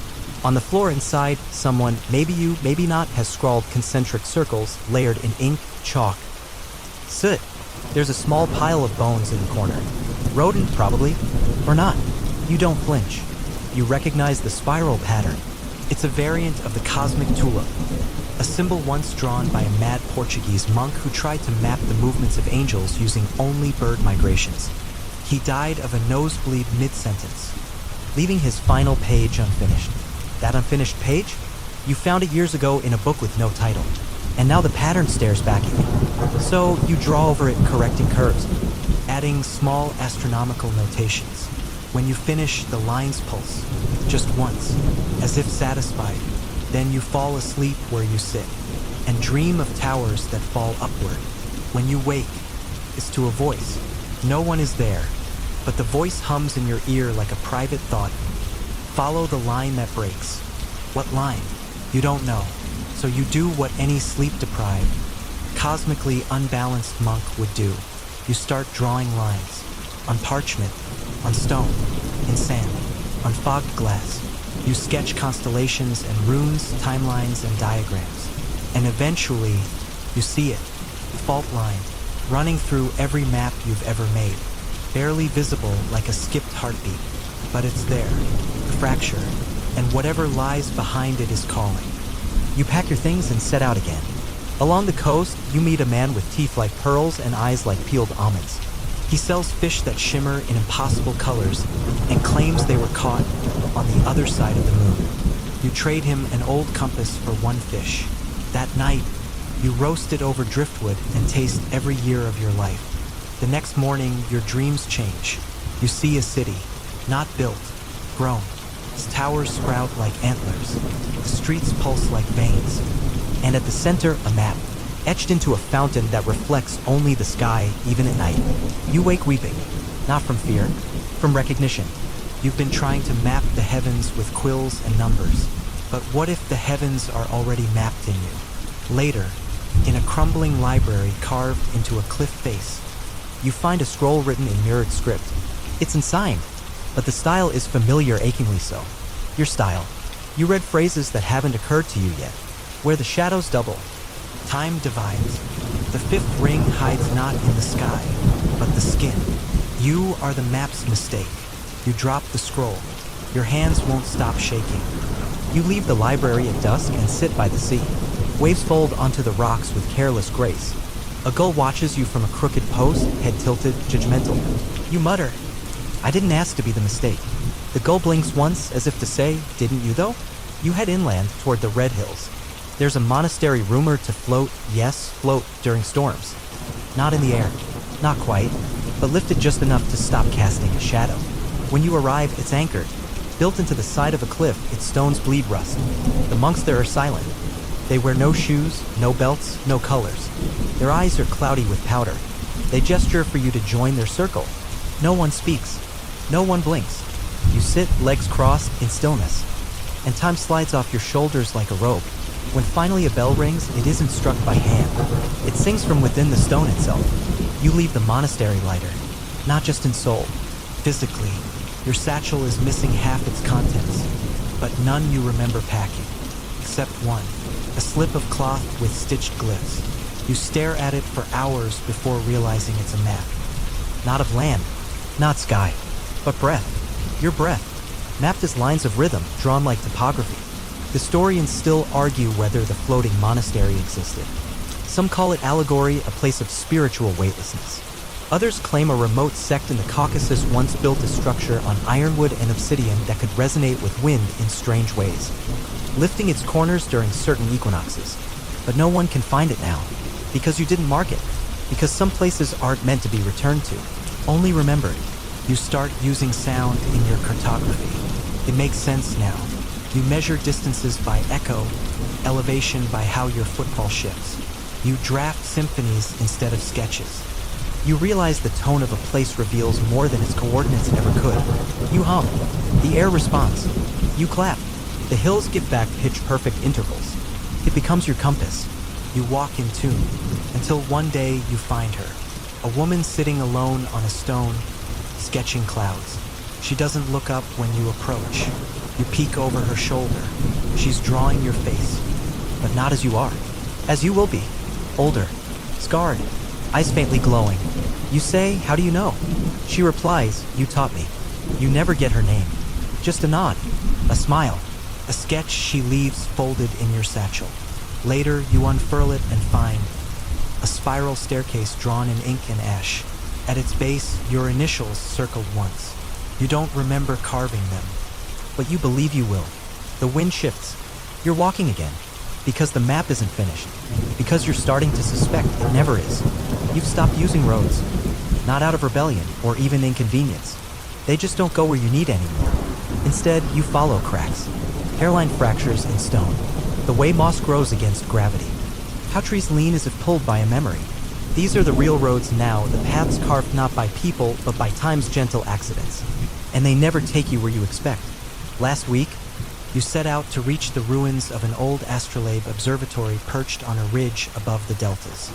On the floor inside, someone, maybe you, maybe not, has scrawled concentric circles layered in ink, chalk. Soot. There's a small pile of bones in the corner. Rodent, probably. Or not. You don't flinch. You recognize the spiral pattern. It's a variant of the cosmic tulip, a symbol once drawn by a mad Portuguese monk who tried to map the movements of angels using only bird migrations. He died of a nosebleed mid-sentence, leaving his final page unfinished. That unfinished page? You found it years ago in a book with no title, and now the pattern stares back at you. So you draw over it, correcting curves, adding small astronomical notations. When you finish, the lines pulse, just once, as if satisfied. Then you fall asleep where you sit, and dream of towers that fall upward. When you wake, it's to a voice. No one is there, but the voice hums in your ear like a private thought. Follow the line that breaks. What line? You don't know. So you do what any sleep-deprived, cosmically unbalanced monk would do. You start drawing lines. On parchment, on stone, in sand, on fogged glass. You sketch constellations and runes, timelines and diagrams. And eventually, you see it. Fault line, running through every map you've ever made. Barely visible like a skipped heartbeat. But it's there, the fracture, and whatever lies behind it is calling. You pack your things and set out again. Along the coast, you meet a man with teeth like pearls and eyes like peeled almonds. He sells fish that shimmer in impossible colors and claims they were caught on the other side of the moon. You trade him an old compass for one fish. That night, you roast it over driftwood and taste every year of your life. The next morning, your dreams change. You see a city, not built, grown. Its towers sprout like antlers. The streets pulse like veins. And at the center, a map, etched into a fountain that reflects only the sky, even at night. You wake weeping, not from fear, from recognition. You've been trying to map the heavens with quills and numbers. But what if the heavens are already mapped in you? Later, in a crumbling library carved into a cliff face, you find a scroll written in mirrored script. It's unsigned, but the style is familiar, achingly so. Your style. You read phrases that haven't occurred to you yet, where the shadows double. Time divides. The fifth ring hides not in the sky, but the skin. You are the map's mistake. You drop the scroll. Your hands won't stop shaking. You leave the library at dusk and sit by the sea. Waves fold onto the rocks with careless grace. A gull watches you from a crooked post, head tilted, judgmental. You mutter, "I didn't ask to be the mistake." The gull blinks once, as if to say, "Didn't you though?" You head inland toward the Red Hills. There's a monastery rumored to float, yes, float, during storms. Not in the air, not quite, but lifted just enough to stop casting a shadow. When you arrive, it's anchored. Built into the side of a cliff, its stones bleed rust. The monks there are silent. They wear no shoes, no belts, no colors. Their eyes are cloudy with powder. They gesture for you to join their circle. No one speaks. No one blinks. You sit, legs crossed, in stillness. And time slides off your shoulders like a robe. When finally a bell rings, it isn't struck by hand. It sings from within the stone itself. You leave the monastery lighter, not just in soul, physically. Your satchel is missing half its contents, but none you remember packing, except one, a slip of cloth with stitched glyphs. You stare at it for hours before realizing it's a map. Not of land, not sky, but breath. Your breath, mapped as lines of rhythm drawn like topography. Historians still argue whether the floating monastery existed. Some call it allegory, a place of spiritual weightlessness. Others claim a remote sect in the Caucasus once built a structure on ironwood and obsidian that could resonate with wind in strange ways, lifting its corners during certain equinoxes. But no one can find it now, because you didn't mark it, because some places aren't meant to be returned to. Only remember it. You start using sound in your cartography. It makes sense now. You measure distances by echo, elevation by how your footfall shifts. You draft symphonies instead of sketches. You realize the tone of a place reveals more than its coordinates ever could. You hum. The air responds. You clap. The hills give back pitch-perfect intervals. It becomes your compass. You walk in tune, until one day you find her. A woman sitting alone on a stone, sketching clouds. She doesn't look up when you approach. You peek over her shoulder. She's drawing your face, but not as you are. As you will be. Older, scarred, eyes faintly glowing. You say, "How do you know?" She replies, "You taught me." You never get her name. Just a nod, a smile, a sketch she leaves folded in your satchel. Later, you unfurl it and find a spiral staircase drawn in ink and ash. At its base, your initials circled once. You don't remember carving them, but you believe you will. The wind shifts. You're walking again. Because the map isn't finished. Because you're starting to suspect it never is. You've stopped using roads. Not out of rebellion or even inconvenience. They just don't go where you need anymore. Instead, you follow cracks. Hairline fractures in stone. The way moss grows against gravity. How trees lean as if pulled by a memory. These are the real roads now, the paths carved not by people, but by time's gentle accidents. And they never take you where you expect. Last week, you set out to reach the ruins of an old astrolabe observatory perched on a ridge above the deltas.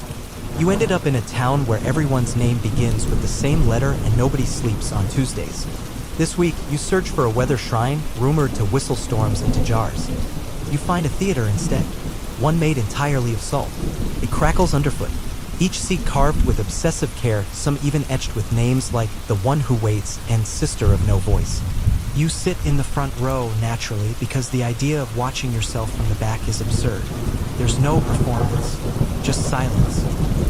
You ended up in a town where everyone's name begins with the same letter and nobody sleeps on Tuesdays. This week, you search for a weather shrine rumored to whistle storms into jars. You find a theater instead, one made entirely of salt. It crackles underfoot, each seat carved with obsessive care, some even etched with names like The One Who Waits and Sister of No Voice. You sit in the front row naturally because the idea of watching yourself from the back is absurd. There's no performance, just silence,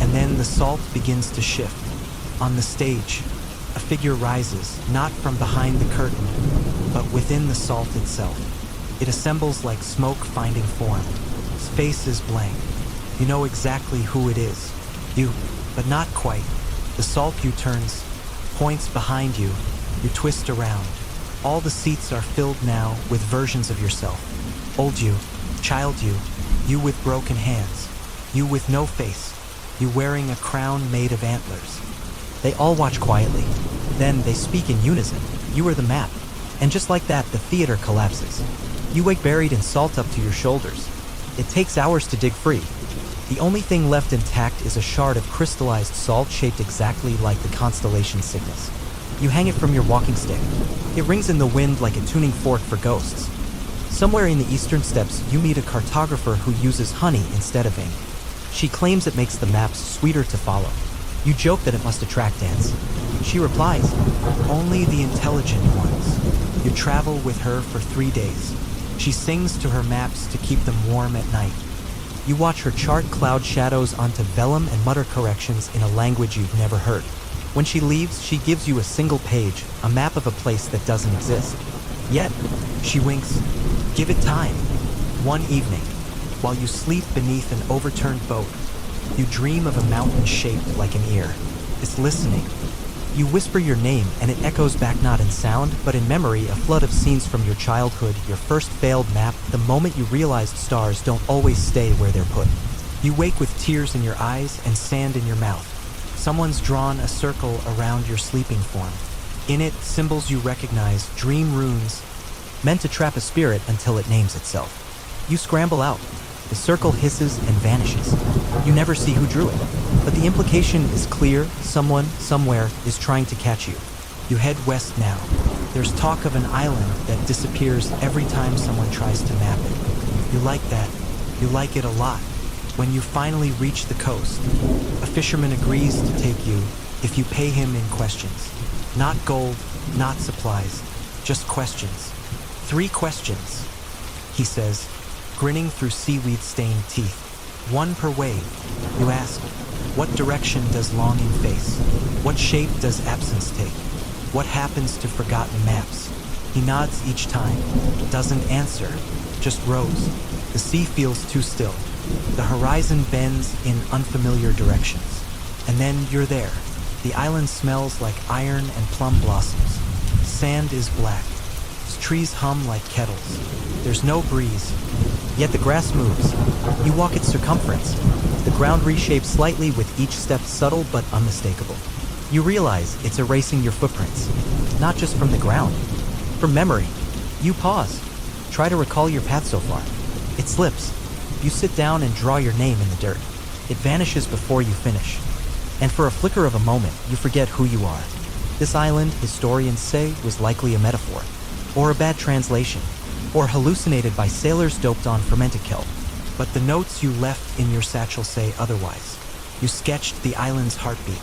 and then the salt begins to shift. On the stage, a figure rises, not from behind the curtain, but within the salt itself. It assembles like smoke finding form. Its face is blank. You know exactly who it is. You, but not quite. The salt view turns, points behind you. You twist around. All the seats are filled now with versions of yourself. Old you, child you with broken hands, you with no face, you wearing a crown made of antlers. They all watch quietly. Then they speak in unison. You are the map. And just like that, the theater collapses. You wake buried in salt up to your shoulders. It takes hours to dig free. The only thing left intact is a shard of crystallized salt shaped exactly like the constellation Cygnus. You hang it from your walking stick. It rings in the wind like a tuning fork for ghosts. Somewhere in the eastern steppes, you meet a cartographer who uses honey instead of ink. She claims it makes the maps sweeter to follow. You joke that it must attract ants. She replies, "Only the intelligent ones." You travel with her for 3 days. She sings to her maps to keep them warm at night. You watch her chart cloud shadows onto vellum and mutter corrections in a language you've never heard. When she leaves, she gives you a single page, a map of a place that doesn't exist. Yet, she winks, "Give it time." One evening, while you sleep beneath an overturned boat, you dream of a mountain shaped like an ear. It's listening. You whisper your name and it echoes back not in sound, but in memory, a flood of scenes from your childhood, your first failed map, the moment you realized stars don't always stay where they're put. You wake with tears in your eyes and sand in your mouth. Someone's drawn a circle around your sleeping form. In it, symbols you recognize, dream runes, meant to trap a spirit until it names itself. You scramble out. The circle hisses and vanishes. You never see who drew it, but the implication is clear. Someone, somewhere, is trying to catch you. You head west now. There's talk of an island that disappears every time someone tries to map it. You like that. You like it a lot. When you finally reach the coast, a fisherman agrees to take you if you pay him in questions. Not gold, not supplies, just questions. 3 questions, he says, grinning through seaweed-stained teeth. 1 per wave. You ask, what direction does longing face? What shape does absence take? What happens to forgotten maps? He nods each time, doesn't answer, just rows. The sea feels too still. The horizon bends in unfamiliar directions. And then you're there. The island smells like iron and plum blossoms. Sand is black. Trees hum like kettles. There's no breeze, yet the grass moves. You walk its circumference. The ground reshapes slightly with each step, subtle but unmistakable. You realize it's erasing your footprints, not just from the ground, from memory. You pause. Try to recall your path so far. It slips. You sit down and draw your name in the dirt. It vanishes before you finish. And for a flicker of a moment, you forget who you are. This island, historians say, was likely a metaphor, or a bad translation, or hallucinated by sailors doped on fermented kelp. But the notes you left in your satchel say otherwise. You sketched the island's heartbeat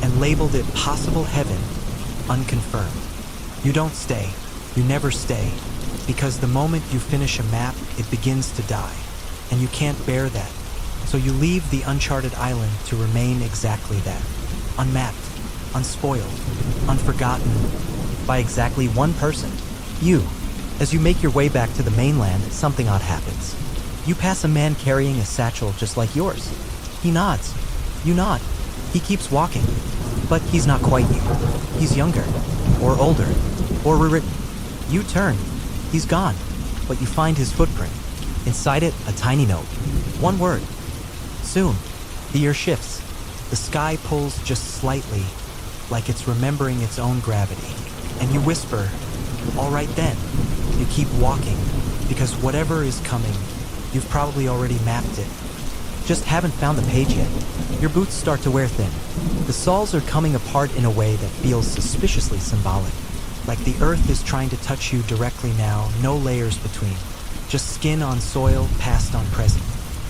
and labeled it possible heaven, unconfirmed. You don't stay. You never stay. Because the moment you finish a map, it begins to die. And you can't bear that. So you leave the uncharted island to remain exactly that. Unmapped, unspoiled, unforgotten by exactly one person. You. As you make your way back to the mainland, something odd happens. You pass a man carrying a satchel just like yours. He nods. You nod. He keeps walking. But he's not quite you. He's younger. Or older. Or rewritten. You turn. He's gone. But you find his footprint. Inside it, a tiny note. 1 word. Soon. The year shifts. The sky pulls just slightly, like it's remembering its own gravity. And you whisper, all right then. You keep walking, because whatever is coming, you've probably already mapped it. Just haven't found the page yet. Your boots start to wear thin. The soles are coming apart in a way that feels suspiciously symbolic. Like the earth is trying to touch you directly now, no layers between. Just skin on soil, past on present.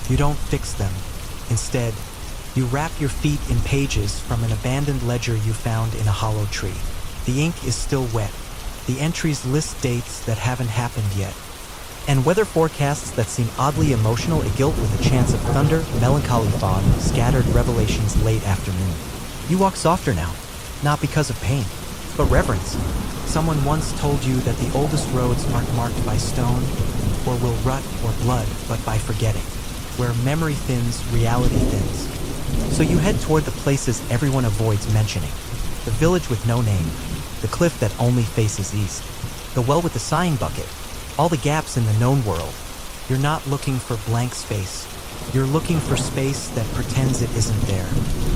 You don't fix them. Instead, you wrap your feet in pages from an abandoned ledger you found in a hollow tree. The ink is still wet. The entries list dates that haven't happened yet. And weather forecasts that seem oddly emotional, gilt with a chance of thunder, melancholy fog, scattered revelations late afternoon. You walk softer now, not because of pain, but reverence. Someone once told you that the oldest roads aren't marked by stone, or will rut or blood, but by forgetting. Where memory thins, reality thins. So you head toward the places everyone avoids mentioning. The village with no name. The cliff that only faces east. The well with the sighing bucket. All the gaps in the known world. You're not looking for blank space. You're looking for space that pretends it isn't there.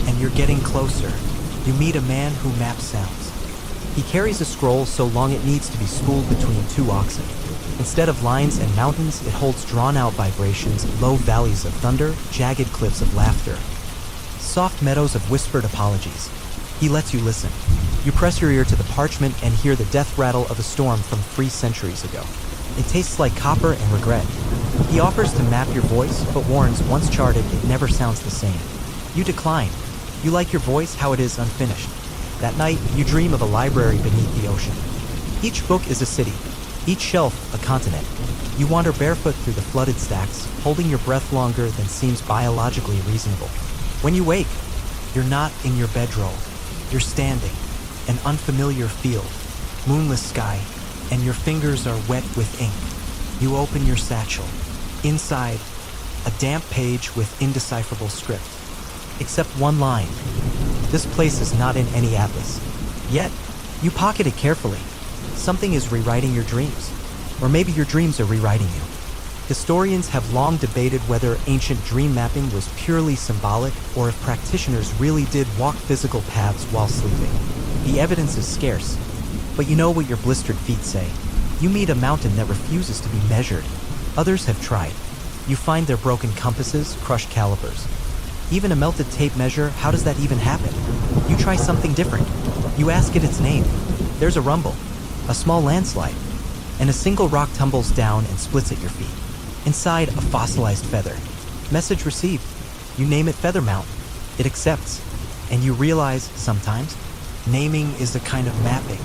And you're getting closer. You meet a man who maps sounds. He carries a scroll so long it needs to be spooled between 2 oxen. Instead of lines and mountains, it holds drawn-out vibrations, low valleys of thunder, jagged cliffs of laughter. Soft meadows of whispered apologies. He lets you listen. You press your ear to the parchment and hear the death rattle of a storm from 3 centuries ago. It tastes like copper and regret. He offers to map your voice, but warns once charted, it never sounds the same. You decline. You like your voice how it is unfinished. That night, you dream of a library beneath the ocean. Each book is a city. Each shelf, a continent. You wander barefoot through the flooded stacks, holding your breath longer than seems biologically reasonable. When you wake, you're not in your bedroll. You're standing. An unfamiliar field. Moonless sky. And your fingers are wet with ink. You open your satchel. Inside, a damp page with indecipherable script. Except 1 line. This place is not in any atlas. Yet, you pocket it carefully. Something is rewriting your dreams. Or maybe your dreams are rewriting you. Historians have long debated whether ancient dream mapping was purely symbolic or if practitioners really did walk physical paths while sleeping. The evidence is scarce, but you know what your blistered feet say. You meet a mountain that refuses to be measured. Others have tried. You find their broken compasses, crushed calipers. Even a melted tape measure, how does that even happen? You try something different. You ask it its name. There's a rumble. a small landslide, and a single rock tumbles down and splits at your feet. Inside, a fossilized feather. Message received. You name it Feather Mountain. It accepts. And you realize, sometimes, naming is a kind of mapping,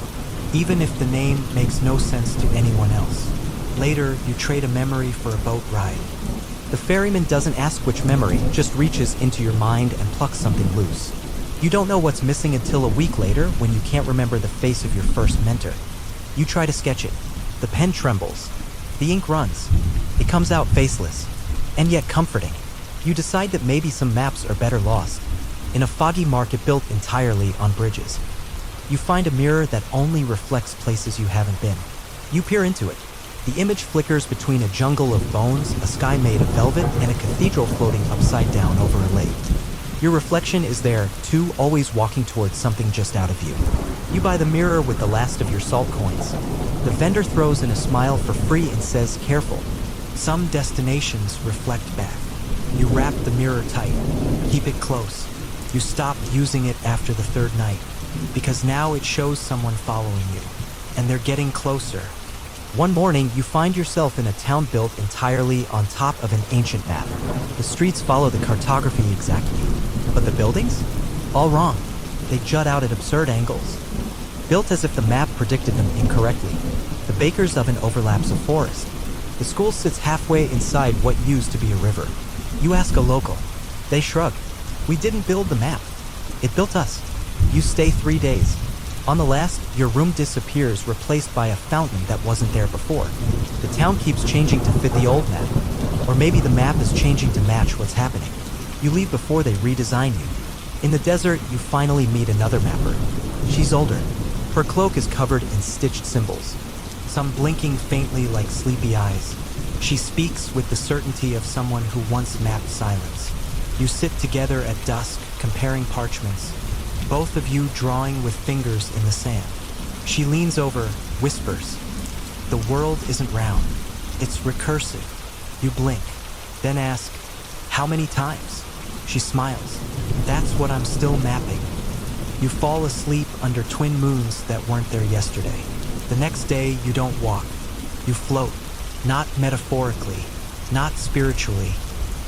even if the name makes no sense to anyone else. Later, you trade a memory for a boat ride. The ferryman doesn't ask which memory, just reaches into your mind and plucks something loose. You don't know what's missing until a week later when you can't remember the face of your first mentor. You try to sketch it. The pen trembles. The ink runs. It comes out faceless, and yet comforting. You decide that maybe some maps are better lost in a foggy market built entirely on bridges. You find a mirror that only reflects places you haven't been. You peer into it. The image flickers between a jungle of bones, a sky made of velvet, and a cathedral floating upside down over a lake. Your reflection is there, too, always walking towards something just out of view. You buy the mirror with the last of your salt coins. The vendor throws in a smile for free and says, "Careful. Some destinations reflect back." You wrap the mirror tight. Keep it close. You stop using it after the third night, because now it shows someone following you, and they're getting closer. One morning, you find yourself in a town built entirely on top of an ancient map. The streets follow the cartography exactly, but the buildings? All wrong. They jut out at absurd angles. Built as if the map predicted them incorrectly. The baker's oven overlaps a forest. The school sits halfway inside what used to be a river. You ask a local. They shrug. We didn't build the map. It built us. You stay 3 days. On the last, your room disappears, replaced by a fountain that wasn't there before. The town keeps changing to fit the old map. Or maybe the map is changing to match what's happening. You leave before they redesign you. In the desert, you finally meet another mapper. She's older. Her cloak is covered in stitched symbols, some blinking faintly like sleepy eyes. She speaks with the certainty of someone who once mapped silence. You sit together at dusk, comparing parchments, both of you drawing with fingers in the sand. She leans over, whispers, "The world isn't round. It's recursive." You blink, then ask, "How many times?" She smiles. "That's what I'm still mapping." You fall asleep under twin moons that weren't there yesterday. The next day, you don't walk. You float, not metaphorically, not spiritually.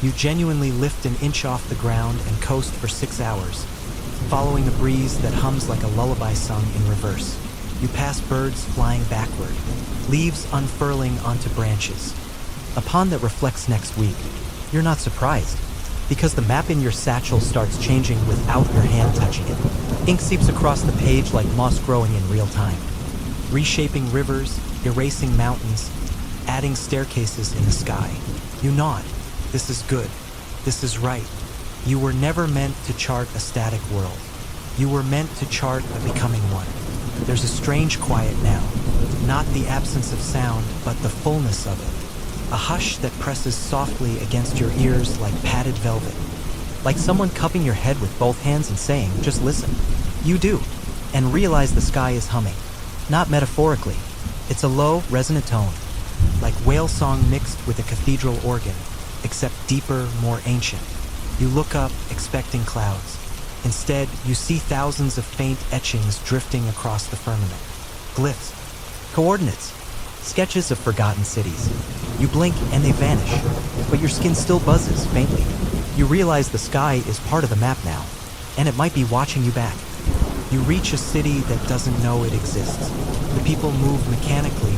You genuinely lift an inch off the ground and coast for 6 hours, following a breeze that hums like a lullaby sung in reverse. You pass birds flying backward, leaves unfurling onto branches. A pond that reflects next week. You're not surprised, because the map in your satchel starts changing without your hand touching it. Ink seeps across the page like moss growing in real time, reshaping rivers, erasing mountains, adding staircases in the sky. You nod. This is good. This is right. You were never meant to chart a static world. You were meant to chart a becoming one. There's a strange quiet now, not the absence of sound, but the fullness of it. A hush that presses softly against your ears like padded velvet. Like someone cupping your head with both hands and saying, "Just listen." You do, and realize the sky is humming. Not metaphorically. It's a low, resonant tone, like whale song mixed with a cathedral organ, except deeper, more ancient. You look up, expecting clouds. Instead, you see thousands of faint etchings drifting across the firmament. Glyphs, coordinates, sketches of forgotten cities. You blink and they vanish, but your skin still buzzes faintly. You realize the sky is part of the map now, and it might be watching you back. You reach a city that doesn't know it exists. The people move mechanically,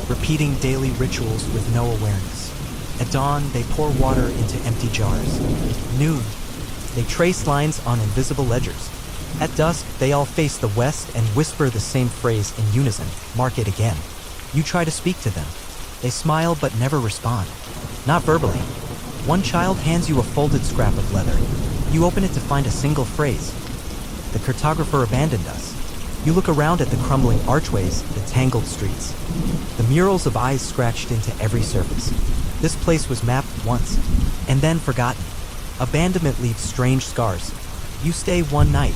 repeating daily rituals with no awareness. At dawn, they pour water into empty jars. Noon, they trace lines on invisible ledgers. At dusk, they all face the west and whisper the same phrase in unison, "Mark it again." You try to speak to them. They smile but never respond. Not verbally. One child hands you a folded scrap of leather. You open it to find a single phrase. "The cartographer abandoned us." You look around at the crumbling archways, the tangled streets. The murals of eyes scratched into every surface. This place was mapped once, and then forgotten. Abandonment leaves strange scars. You stay one night.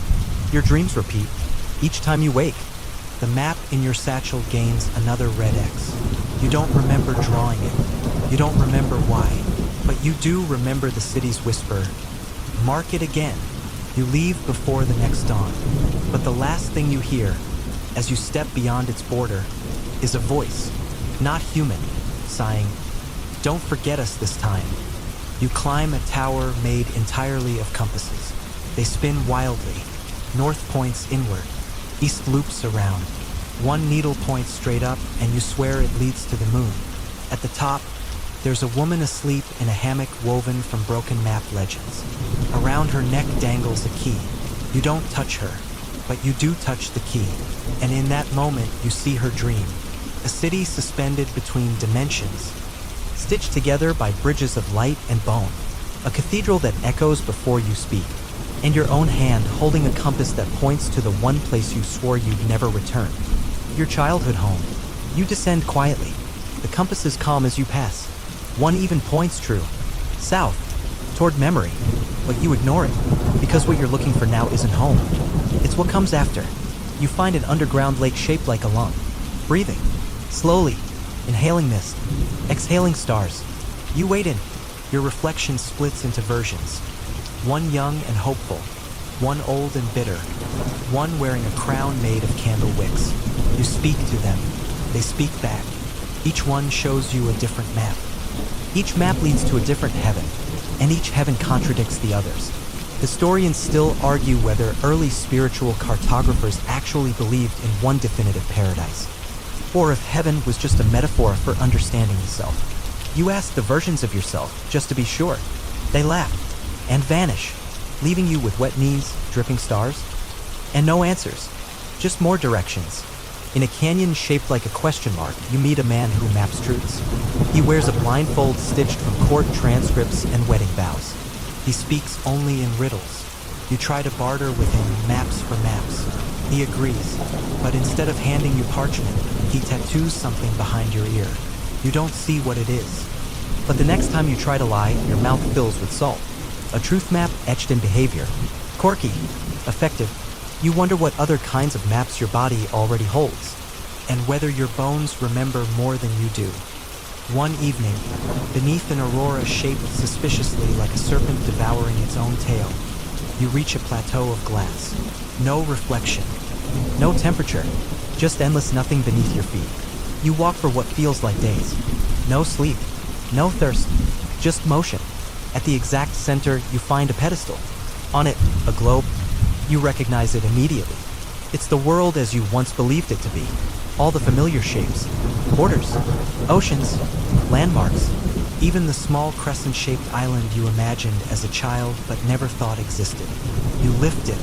Your dreams repeat. Each time you wake, the map in your satchel gains another red X. You don't remember drawing it. You don't remember why. But you do remember the city's whisper, "Mark it again." You leave before the next dawn. But the last thing you hear, As you step beyond its border, is a voice, not human, sighing, "Don't forget us this time." You climb a tower made entirely of compasses. They spin wildly. North points inward, east loops around. One needle points straight up, and you swear it leads to the moon. At the top, there's a woman asleep in a hammock woven from broken map legends. Around her neck dangles a key. You don't touch her, but you do touch the key. And in that moment, you see her dream. A city suspended between dimensions, stitched together by bridges of light and bone. A cathedral that echoes before you speak. And your own hand holding a compass that points to the one place you swore you'd never return. Your childhood home. You descend quietly. The compass is calm as you pass. One even points true, south, toward memory. But you ignore it, because what you're looking for now isn't home. It's what comes after. You find an underground lake shaped like a lung. Breathing, slowly, inhaling mist, exhaling stars. You wade in. Your reflection splits into versions. One young and hopeful, one old and bitter, one wearing a crown made of candle wicks. You speak to them. They speak back. Each one shows you a different map. Each map leads to a different heaven, and each heaven contradicts the others. Historians still argue whether early spiritual cartographers actually believed in one definitive paradise, or if heaven was just a metaphor for understanding the self. You ask the versions of yourself, just to be sure. They laugh and vanish, leaving you with wet knees, dripping stars, and no answers, just more directions. In a canyon shaped like a question mark, you meet a man who maps truths. He wears a blindfold stitched from court transcripts and wedding vows. He speaks only in riddles. You try to barter with him maps for maps. He agrees, but instead of handing you parchment, he tattoos something behind your ear. You don't see what it is. But the next time you try to lie, your mouth fills with salt. A truth map etched in behavior. Quirky, effective. You wonder what other kinds of maps your body already holds, and whether your bones remember more than you do. One evening, beneath an aurora shaped suspiciously like a serpent devouring its own tail, you reach a plateau of glass. No reflection, no temperature, just endless nothing beneath your feet. You walk for what feels like days. No sleep, no thirst, just motion. At the exact center, you find a pedestal. On it, a globe. You recognize it immediately. It's the world as you once believed it to be. All the familiar shapes, borders, oceans, landmarks, even the small crescent-shaped island you imagined as a child but never thought existed. You lift it.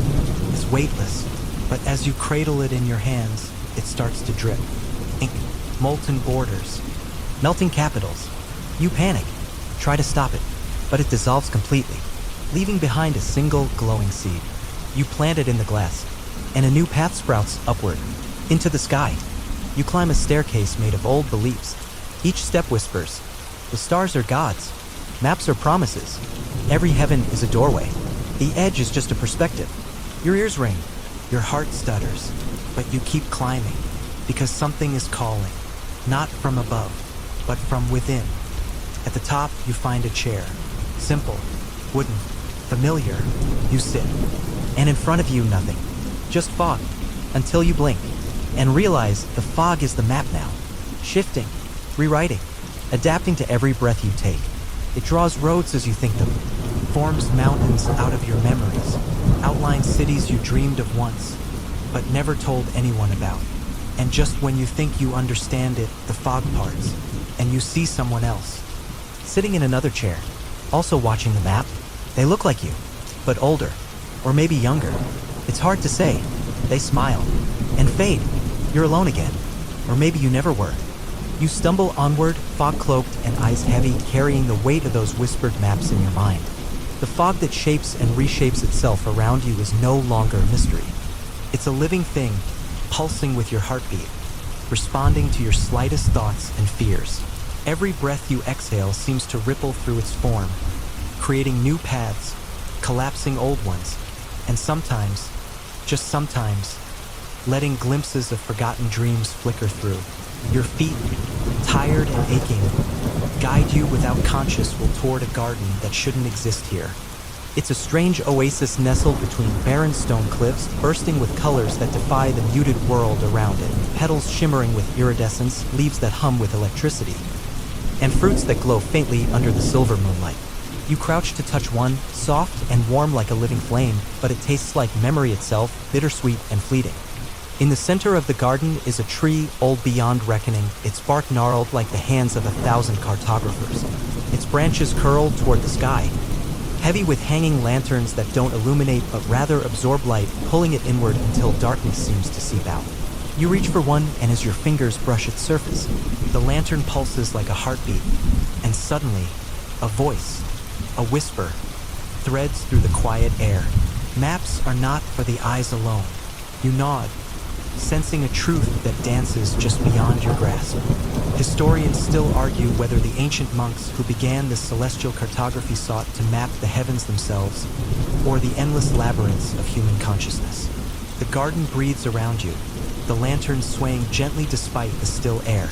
It's weightless, but as you cradle it in your hands, it starts to drip. Ink, molten borders, melting capitals. You panic, try to stop it, but it dissolves completely, leaving behind a single glowing seed. You plant it in the glass, and a new path sprouts upward, into the sky. You climb a staircase made of old beliefs. Each step whispers, the stars are gods, maps are promises. Every heaven is a doorway. The edge is just a perspective. Your ears ring, your heart stutters, but you keep climbing, because something is calling, not from above, but from within. At the top, you find a chair, simple, wooden, familiar. You sit, and in front of you, nothing, just fog, until you blink, and realize the fog is the map now, shifting, rewriting, adapting to every breath you take. It draws roads as you think them, forms mountains out of your memories, outlines cities you dreamed of once, but never told anyone about. And just when you think you understand it, the fog parts, and you see someone else, sitting in another chair, also watching the map. They look like you, but older, or maybe younger. It's hard to say. They smile, and fade. You're alone again, or maybe you never were. You stumble onward, fog-cloaked and eyes heavy, carrying the weight of those whispered maps in your mind. The fog that shapes and reshapes itself around you is no longer a mystery. It's a living thing, pulsing with your heartbeat, responding to your slightest thoughts and fears. Every breath you exhale seems to ripple through its form, creating new paths, collapsing old ones, and sometimes, just sometimes, letting glimpses of forgotten dreams flicker through. Your feet, tired and aching, guide you without conscious will toward a garden that shouldn't exist here. It's a strange oasis nestled between barren stone cliffs, bursting with colors that defy the muted world around it. Petals shimmering with iridescence, leaves that hum with electricity, and fruits that glow faintly under the silver moonlight. You crouch to touch one, soft and warm like a living flame, but it tastes like memory itself, bittersweet and fleeting. In the center of the garden is a tree old beyond reckoning, its bark gnarled like the hands of 1,000 cartographers. Its branches curl toward the sky, heavy with hanging lanterns that don't illuminate but rather absorb light, pulling it inward until darkness seems to seep out. You reach for one, and as your fingers brush its surface, the lantern pulses like a heartbeat, and suddenly, a voice, a whisper, threads through the quiet air. Maps are not for the eyes alone. You nod, sensing a truth that dances just beyond your grasp. Historians still argue whether the ancient monks who began this celestial cartography sought to map the heavens themselves, or the endless labyrinths of human consciousness. The garden breathes around you, the lantern swaying gently despite the still air,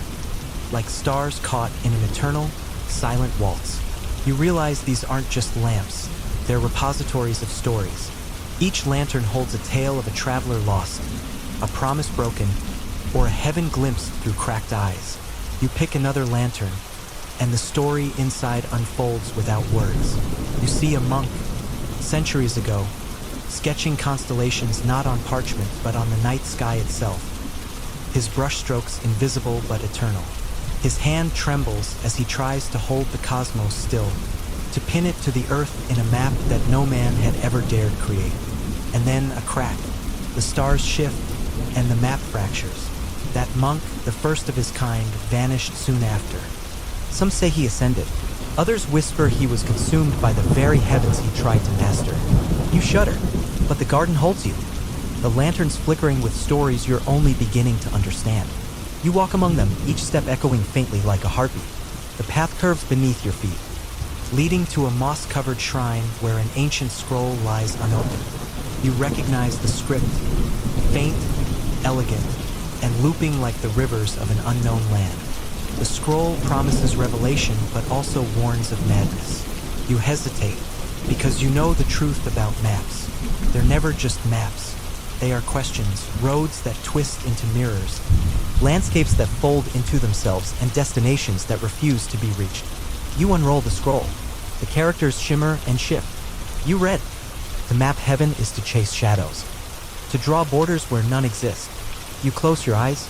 like stars caught in an eternal, silent waltz. You realize these aren't just lamps, they're repositories of stories. Each lantern holds a tale of a traveler lost, a promise broken, or a heaven glimpsed through cracked eyes. You pick another lantern, and the story inside unfolds without words. You see a monk, centuries ago, sketching constellations not on parchment but on the night sky itself. His brushstrokes invisible but eternal. His hand trembles as he tries to hold the cosmos still, to pin it to the earth in a map that no man had ever dared create. And then a crack. The stars shift, and the map fractures. That monk, the first of his kind, vanished soon after. Some say he ascended. Others whisper he was consumed by the very heavens he tried to master. You shudder, but the garden holds you. The lanterns flickering with stories you're only beginning to understand. You walk among them, each step echoing faintly like a heartbeat. The path curves beneath your feet, leading to a moss-covered shrine where an ancient scroll lies unopened. You recognize the script, faint, elegant, and looping like the rivers of an unknown land. The scroll promises revelation, but also warns of madness. You hesitate, because you know the truth about maps. They're never just maps. They are questions, roads that twist into mirrors, landscapes that fold into themselves, and destinations that refuse to be reached. You unroll the scroll. The characters shimmer and shift. You read. To map heaven is to chase shadows, to draw borders where none exist. You close your eyes.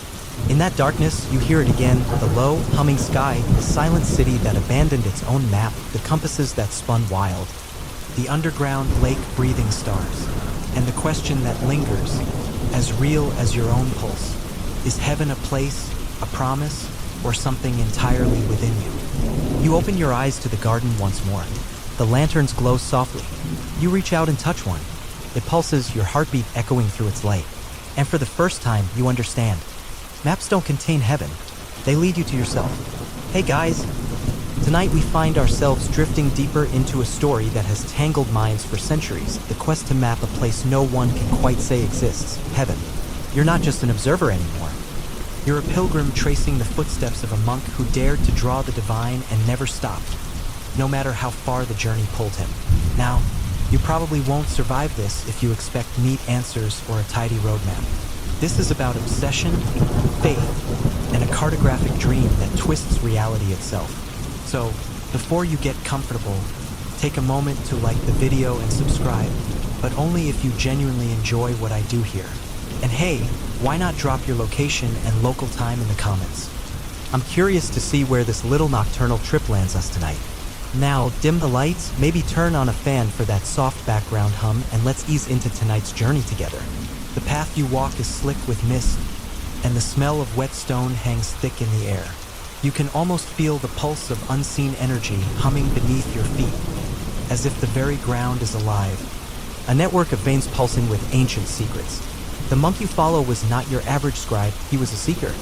In that darkness, you hear it again, the low, humming sky, the silent city that abandoned its own map, the compasses that spun wild, the underground lake breathing stars, and the question that lingers, as real as your own pulse. Is heaven a place, a promise, or something entirely within you? You open your eyes to the garden once more. The lanterns glow softly. You reach out and touch one. It pulses, your heartbeat echoing through its light. And for the first time, you understand. Maps don't contain heaven. They lead you to yourself. Hey guys! Tonight we find ourselves drifting deeper into a story that has tangled minds for centuries. The quest to map a place no one can quite say exists. Heaven. You're not just an observer anymore. You're a pilgrim tracing the footsteps of a monk who dared to draw the divine and never stopped, no matter how far the journey pulled him. Now, you probably won't survive this if you expect neat answers or a tidy roadmap. This is about obsession, faith, and a cartographic dream that twists reality itself. So, before you get comfortable, take a moment to like the video and subscribe, but only if you genuinely enjoy what I do here. And hey, why not drop your location and local time in the comments? I'm curious to see where this little nocturnal trip lands us tonight. Now, dim the lights, maybe turn on a fan for that soft background hum, and let's ease into tonight's journey together. The path you walk is slick with mist, and the smell of wet stone hangs thick in the air. You can almost feel the pulse of unseen energy humming beneath your feet, as if the very ground is alive. A network of veins pulsing with ancient secrets. The monk you follow was not your average scribe, he was a seeker.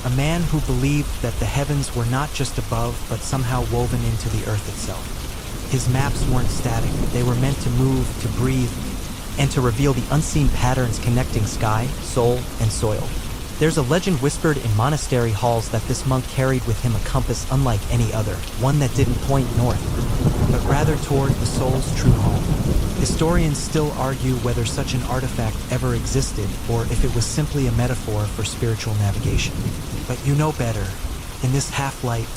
A man who believed that the heavens were not just above, but somehow woven into the earth itself. His maps weren't static, they were meant to move, to breathe, and to reveal the unseen patterns connecting sky, soul, and soil. There's a legend whispered in monastery halls that this monk carried with him a compass unlike any other, one that didn't point north, but rather toward the soul's true home. Historians still argue whether such an artifact ever existed or if it was simply a metaphor for spiritual navigation. But you know better. In this half-light,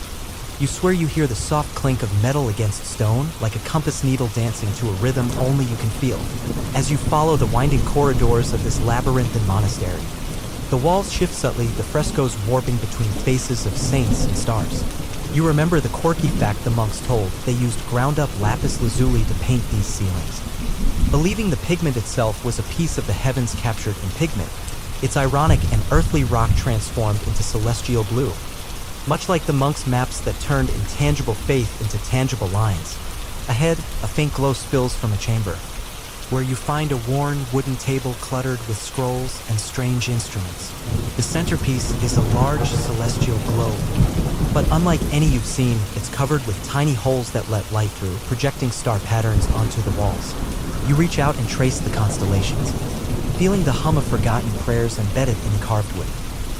you swear you hear the soft clink of metal against stone, like a compass needle dancing to a rhythm only you can feel, as you follow the winding corridors of this labyrinthine monastery. The walls shift subtly, the frescoes warping between faces of saints and stars. You remember the quirky fact the monks told: they used ground-up lapis lazuli to paint these ceilings. Believing the pigment itself was a piece of the heavens captured in pigment, it's ironic an earthly rock transformed into celestial blue. Much like the monks' maps that turned intangible faith into tangible lines. Ahead, a faint glow spills from a chamber, where you find a worn wooden table cluttered with scrolls and strange instruments. The centerpiece is a large celestial globe, but unlike any you've seen, it's covered with tiny holes that let light through, projecting star patterns onto the walls. You reach out and trace the constellations, feeling the hum of forgotten prayers embedded in carved wood.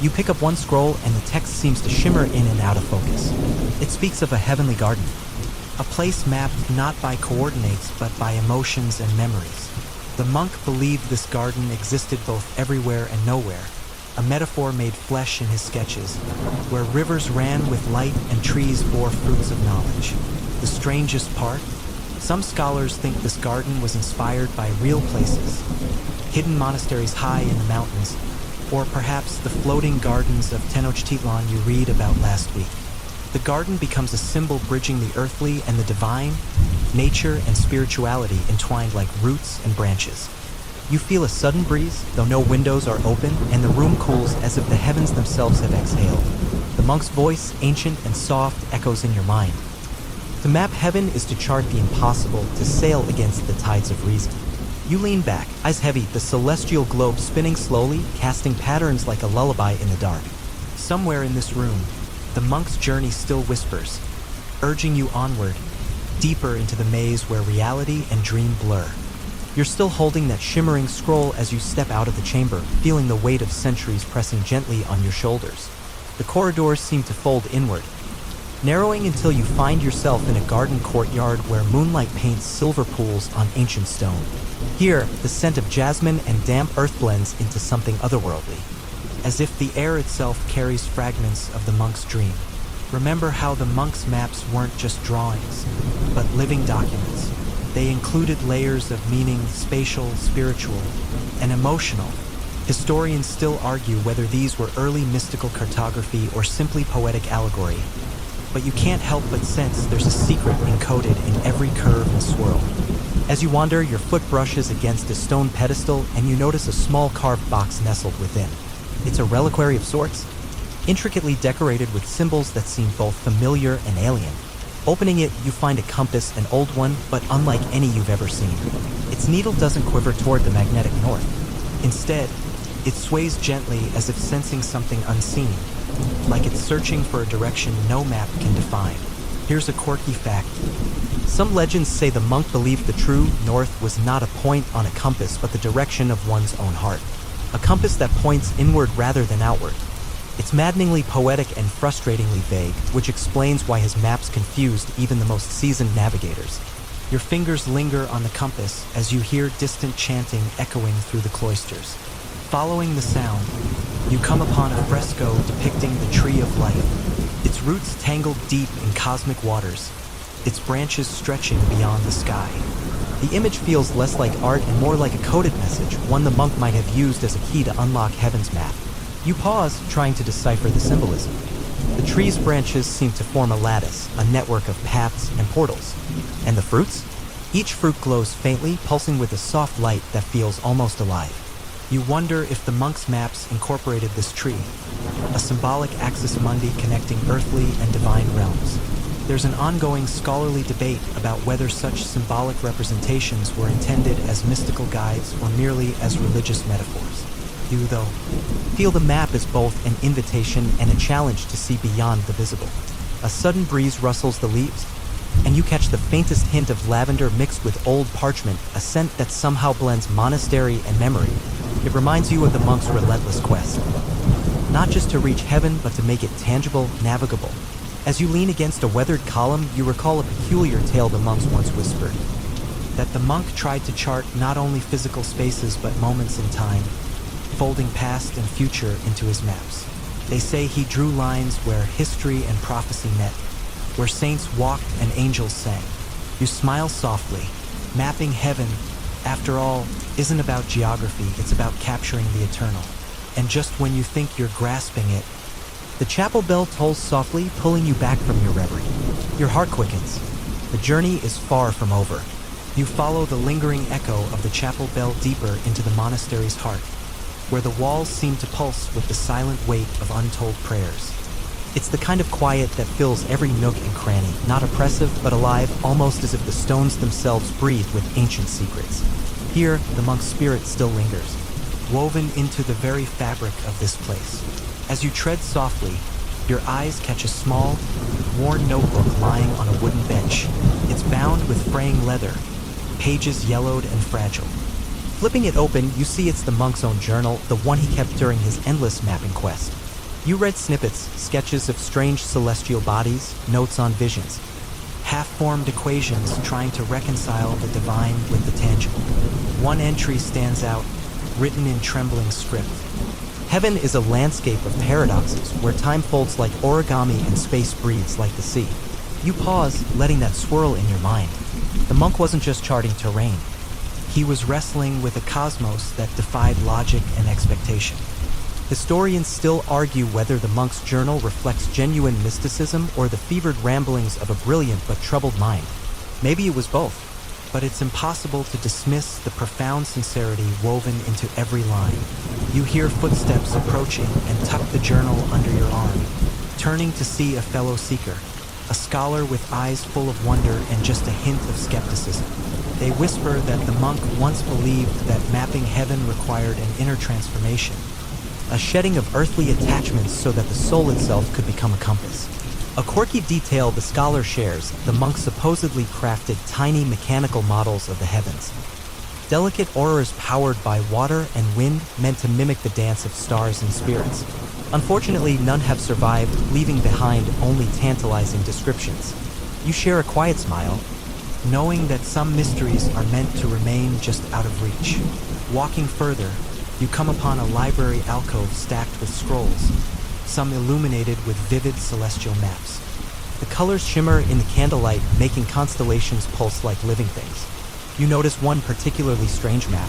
You pick up one scroll and the text seems to shimmer in and out of focus. It speaks of a heavenly garden, a place mapped not by coordinates but by emotions and memories. The monk believed this garden existed both everywhere and nowhere, a metaphor made flesh in his sketches, where rivers ran with light and trees bore fruits of knowledge. The strangest part? Some scholars think this garden was inspired by real places, hidden monasteries high in the mountains, or perhaps the floating gardens of Tenochtitlan you read about last week. The garden becomes a symbol bridging the earthly and the divine, nature and spirituality entwined like roots and branches. You feel a sudden breeze, though no windows are open, and the room cools as if the heavens themselves have exhaled. The monk's voice, ancient and soft, echoes in your mind. To map heaven is to chart the impossible, to sail against the tides of reason. You lean back, eyes heavy, the celestial globe spinning slowly, casting patterns like a lullaby in the dark. Somewhere in this room, the monk's journey still whispers, urging you onward, deeper into the maze where reality and dream blur. You're still holding that shimmering scroll as you step out of the chamber, feeling the weight of centuries pressing gently on your shoulders. The corridors seem to fold inward, narrowing until you find yourself in a garden courtyard where moonlight paints silver pools on ancient stone. Here, the scent of jasmine and damp earth blends into something otherworldly, as if the air itself carries fragments of the monk's dream. Remember how the monk's maps weren't just drawings, but living documents. They included layers of meaning, spatial, spiritual, and emotional. Historians still argue whether these were early mystical cartography or simply poetic allegory. But you can't help but sense there's a secret encoded in every curve and swirl. As you wander, your foot brushes against a stone pedestal and you notice a small carved box nestled within. It's a reliquary of sorts, intricately decorated with symbols that seem both familiar and alien. Opening it, you find a compass, an old one, but unlike any you've ever seen. Its needle doesn't quiver toward the magnetic north. Instead, it sways gently as if sensing something unseen, like it's searching for a direction no map can define. Here's a quirky fact. Some legends say the monk believed the true north was not a point on a compass but the direction of one's own heart. A compass that points inward rather than outward. It's maddeningly poetic and frustratingly vague, which explains why his maps confused even the most seasoned navigators. Your fingers linger on the compass as you hear distant chanting echoing through the cloisters. Following the sound, you come upon a fresco depicting the Tree of Life, its roots tangled deep in cosmic waters, its branches stretching beyond the sky. The image feels less like art and more like a coded message, one the monk might have used as a key to unlock heaven's map. You pause, trying to decipher the symbolism. The tree's branches seem to form a lattice, a network of paths and portals. And the fruits? Each fruit glows faintly, pulsing with a soft light that feels almost alive. You wonder if the monk's maps incorporated this tree, a symbolic axis mundi connecting earthly and divine realms. There's an ongoing scholarly debate about whether such symbolic representations were intended as mystical guides or merely as religious metaphors. You, though, feel the map as both an invitation and a challenge to see beyond the visible. A sudden breeze rustles the leaves, and you catch the faintest hint of lavender mixed with old parchment, a scent that somehow blends monastery and memory. It reminds you of the monk's relentless quest. not just to reach heaven, but to make it tangible, navigable. As you lean against a weathered column, you recall a peculiar tale the monks once whispered. That the monk tried to chart not only physical spaces, but moments in time, folding past and future into his maps. They say he drew lines where history and prophecy met, where saints walked and angels sang. You smile softly. Mapping heaven, after all, isn't about geography, it's about capturing the eternal. And just when you think you're grasping it, the chapel bell tolls softly, pulling you back from your reverie. Your heart quickens. The journey is far from over. You follow the lingering echo of the chapel bell deeper into the monastery's heart, where the walls seem to pulse with the silent weight of untold prayers. It's the kind of quiet that fills every nook and cranny, not oppressive, but alive, almost as if the stones themselves breathe with ancient secrets. Here, the monk's spirit still lingers, woven into the very fabric of this place. As you tread softly, your eyes catch a small, worn notebook lying on a wooden bench. It's bound with fraying leather, pages yellowed and fragile. Flipping it open, you see it's the monk's own journal, the one he kept during his endless mapping quest. You read snippets, sketches of strange celestial bodies, notes on visions, half-formed equations trying to reconcile the divine with the tangible. One entry stands out, written in trembling script. Heaven is a landscape of paradoxes where time folds like origami and space breathes like the sea. You pause, letting that swirl in your mind. The monk wasn't just charting terrain. He was wrestling with a cosmos that defied logic and expectation. Historians still argue whether the monk's journal reflects genuine mysticism or the fevered ramblings of a brilliant but troubled mind. Maybe it was both, but it's impossible to dismiss the profound sincerity woven into every line. You hear footsteps approaching and tuck the journal under your arm, turning to see a fellow seeker, a scholar with eyes full of wonder and just a hint of skepticism. They whisper that the monk once believed that mapping heaven required an inner transformation, a shedding of earthly attachments so that the soul itself could become a compass. A quirky detail the scholar shares, the monk supposedly crafted tiny mechanical models of the heavens. Delicate aurors powered by water and wind meant to mimic the dance of stars and spirits. Unfortunately, none have survived, leaving behind only tantalizing descriptions. You share a quiet smile, knowing that some mysteries are meant to remain just out of reach. Walking further, you come upon a library alcove stacked with scrolls, some illuminated with vivid celestial maps. The colors shimmer in the candlelight, making constellations pulse like living things. You notice one particularly strange map,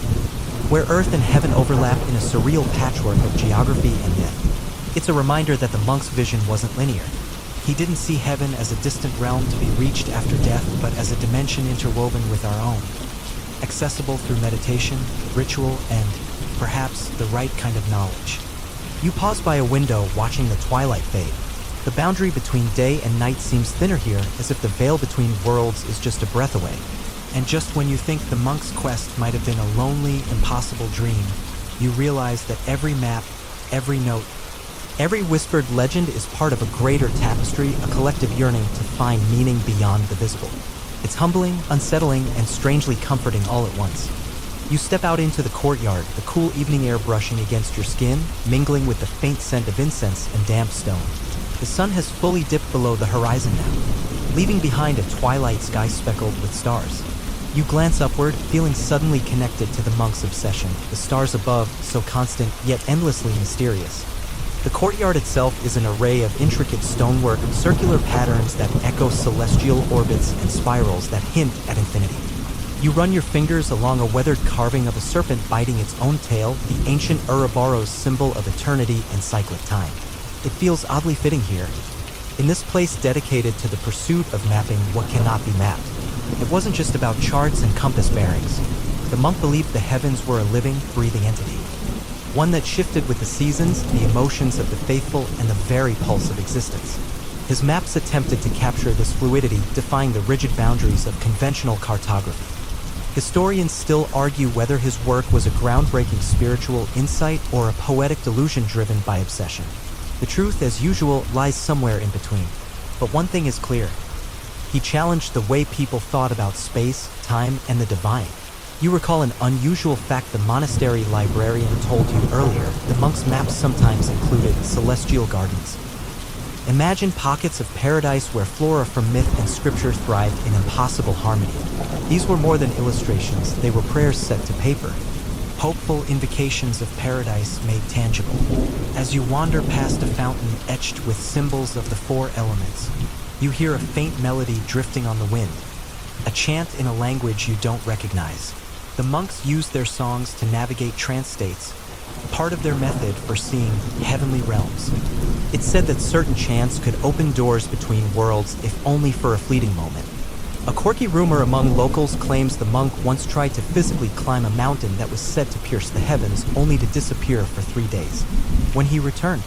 where Earth and heaven overlap in a surreal patchwork of geography and myth. It's a reminder that the monk's vision wasn't linear. He didn't see heaven as a distant realm to be reached after death, but as a dimension interwoven with our own, accessible through meditation, ritual, and perhaps the right kind of knowledge. You pause by a window, watching the twilight fade. The boundary between day and night seems thinner here, as if the veil between worlds is just a breath away. And just when you think the monk's quest might have been a lonely, impossible dream, you realize that every map, every note, every whispered legend is part of a greater tapestry, a collective yearning to find meaning beyond the visible. It's humbling, unsettling, and strangely comforting all at once. You step out into the courtyard, the cool evening air brushing against your skin, mingling with the faint scent of incense and damp stone. The sun has fully dipped below the horizon now, leaving behind a twilight sky speckled with stars. You glance upward, feeling suddenly connected to the monk's obsession, the stars above, so constant yet endlessly mysterious. The courtyard itself is an array of intricate stonework, circular patterns that echo celestial orbits and spirals that hint at infinity. You run your fingers along a weathered carving of a serpent biting its own tail, the ancient Ouroboros symbol of eternity and cyclic time. It feels oddly fitting here, in this place dedicated to the pursuit of mapping what cannot be mapped. It wasn't just about charts and compass bearings. The monk believed the heavens were a living, breathing entity, one that shifted with the seasons, the emotions of the faithful, and the very pulse of existence. His maps attempted to capture this fluidity, defying the rigid boundaries of conventional cartography. Historians still argue whether his work was a groundbreaking spiritual insight or a poetic delusion driven by obsession. The truth, as usual, lies somewhere in between. But one thing is clear. He challenged the way people thought about space, time, and the divine. You recall an unusual fact the monastery librarian told you earlier. The monks' maps sometimes included celestial gardens. Imagine pockets of paradise where flora from myth and scripture thrived in impossible harmony. These were more than illustrations, they were prayers set to paper. Hopeful invocations of paradise made tangible. As you wander past a fountain etched with symbols of the four elements, you hear a faint melody drifting on the wind, a chant in a language you don't recognize. The monks used their songs to navigate trance states, part of their method for seeing heavenly realms. It's said that certain chants could open doors between worlds if only for a fleeting moment. A quirky rumor among locals claims the monk once tried to physically climb a mountain that was said to pierce the heavens, only to disappear for 3 days. When he returned,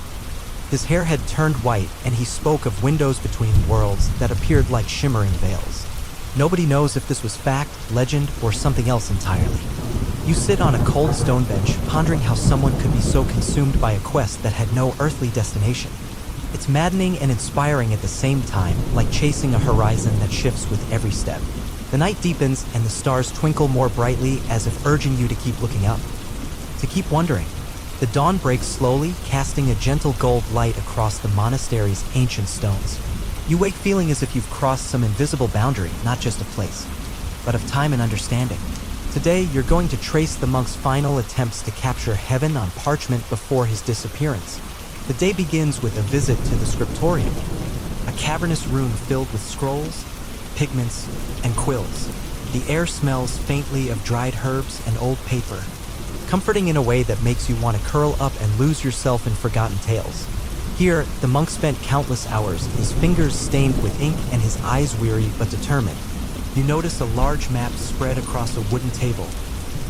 his hair had turned white and he spoke of windows between worlds that appeared like shimmering veils. Nobody knows if this was fact, legend, or something else entirely. You sit on a cold stone bench, pondering how someone could be so consumed by a quest that had no earthly destination. It's maddening and inspiring at the same time, like chasing a horizon that shifts with every step. The night deepens and the stars twinkle more brightly, as if urging you to keep looking up, to keep wondering. The dawn breaks slowly, casting a gentle gold light across the monastery's ancient stones. You wake feeling as if you've crossed some invisible boundary, not just a place, but of time and understanding. Today, you're going to trace the monk's final attempts to capture heaven on parchment before his disappearance. The day begins with a visit to the scriptorium, a cavernous room filled with scrolls, pigments, and quills. The air smells faintly of dried herbs and old paper, comforting in a way that makes you want to curl up and lose yourself in forgotten tales. Here, the monk spent countless hours, his fingers stained with ink and his eyes weary but determined. You notice a large map spread across a wooden table,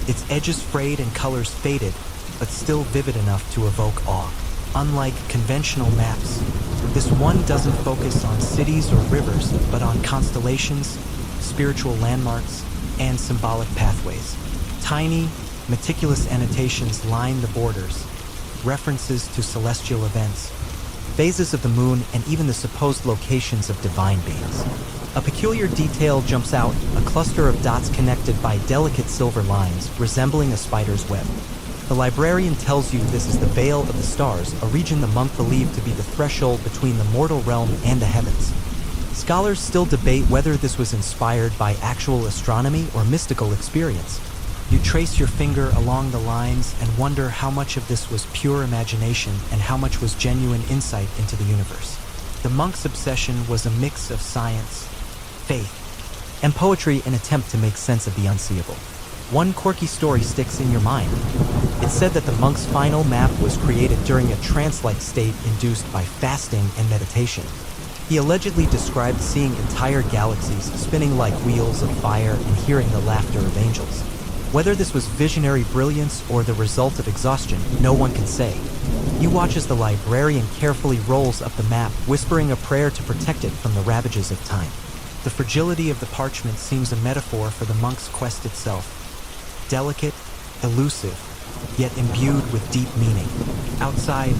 its edges frayed and colors faded, but still vivid enough to evoke awe. Unlike conventional maps, this one doesn't focus on cities or rivers, but on constellations, spiritual landmarks, and symbolic pathways. Tiny, meticulous annotations line the borders, references to celestial events, phases of the moon, and even the supposed locations of divine beings. A peculiar detail jumps out, a cluster of dots connected by delicate silver lines, resembling a spider's web. The librarian tells you this is the Veil of the Stars, a region the monk believed to be the threshold between the mortal realm and the heavens. Scholars still debate whether this was inspired by actual astronomy or mystical experience. You trace your finger along the lines and wonder how much of this was pure imagination and how much was genuine insight into the universe. The monk's obsession was a mix of science, faith, and poetry, in an attempt to make sense of the unseeable. One quirky story sticks in your mind. It's said that the monk's final map was created during a trance-like state induced by fasting and meditation. He allegedly described seeing entire galaxies spinning like wheels of fire and hearing the laughter of angels. Whether this was visionary brilliance or the result of exhaustion, no one can say. You watch as the librarian carefully rolls up the map, whispering a prayer to protect it from the ravages of time. The fragility of the parchment seems a metaphor for the monk's quest itself. Delicate, elusive, yet imbued with deep meaning. Outside,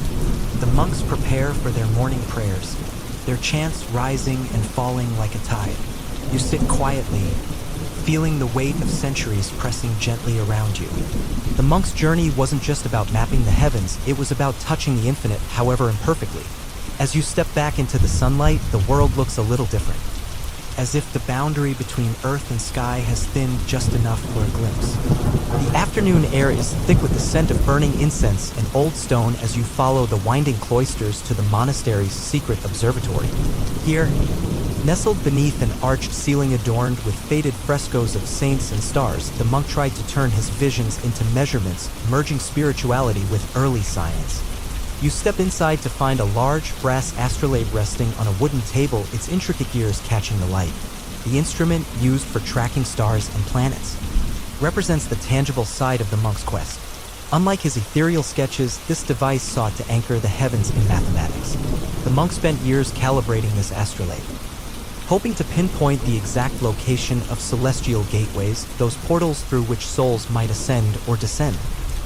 the monks prepare for their morning prayers, their chants rising and falling like a tide. You sit quietly, feeling the weight of centuries pressing gently around you. The monk's journey wasn't just about mapping the heavens, it was about touching the infinite, however imperfectly. As you step back into the sunlight, the world looks a little different, as if the boundary between earth and sky has thinned just enough for a glimpse. The afternoon air is thick with the scent of burning incense and old stone as you follow the winding cloisters to the monastery's secret observatory. Here, nestled beneath an arched ceiling adorned with faded frescoes of saints and stars, the monk tried to turn his visions into measurements, merging spirituality with early science. You step inside to find a large brass astrolabe resting on a wooden table, its intricate gears catching the light. The instrument, used for tracking stars and planets, represents the tangible side of the monk's quest. Unlike his ethereal sketches, this device sought to anchor the heavens in mathematics. The monk spent years calibrating this astrolabe, hoping to pinpoint the exact location of celestial gateways, those portals through which souls might ascend or descend.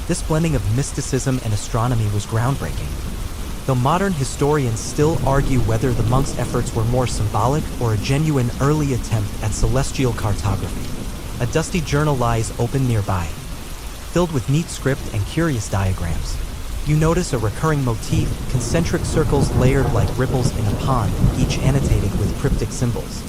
This blending of mysticism and astronomy was groundbreaking, though modern historians still argue whether the monk's efforts were more symbolic or a genuine early attempt at celestial cartography. A dusty journal lies open nearby, filled with neat script and curious diagrams. You notice a recurring motif, concentric circles layered like ripples in a pond, each annotated with cryptic symbols.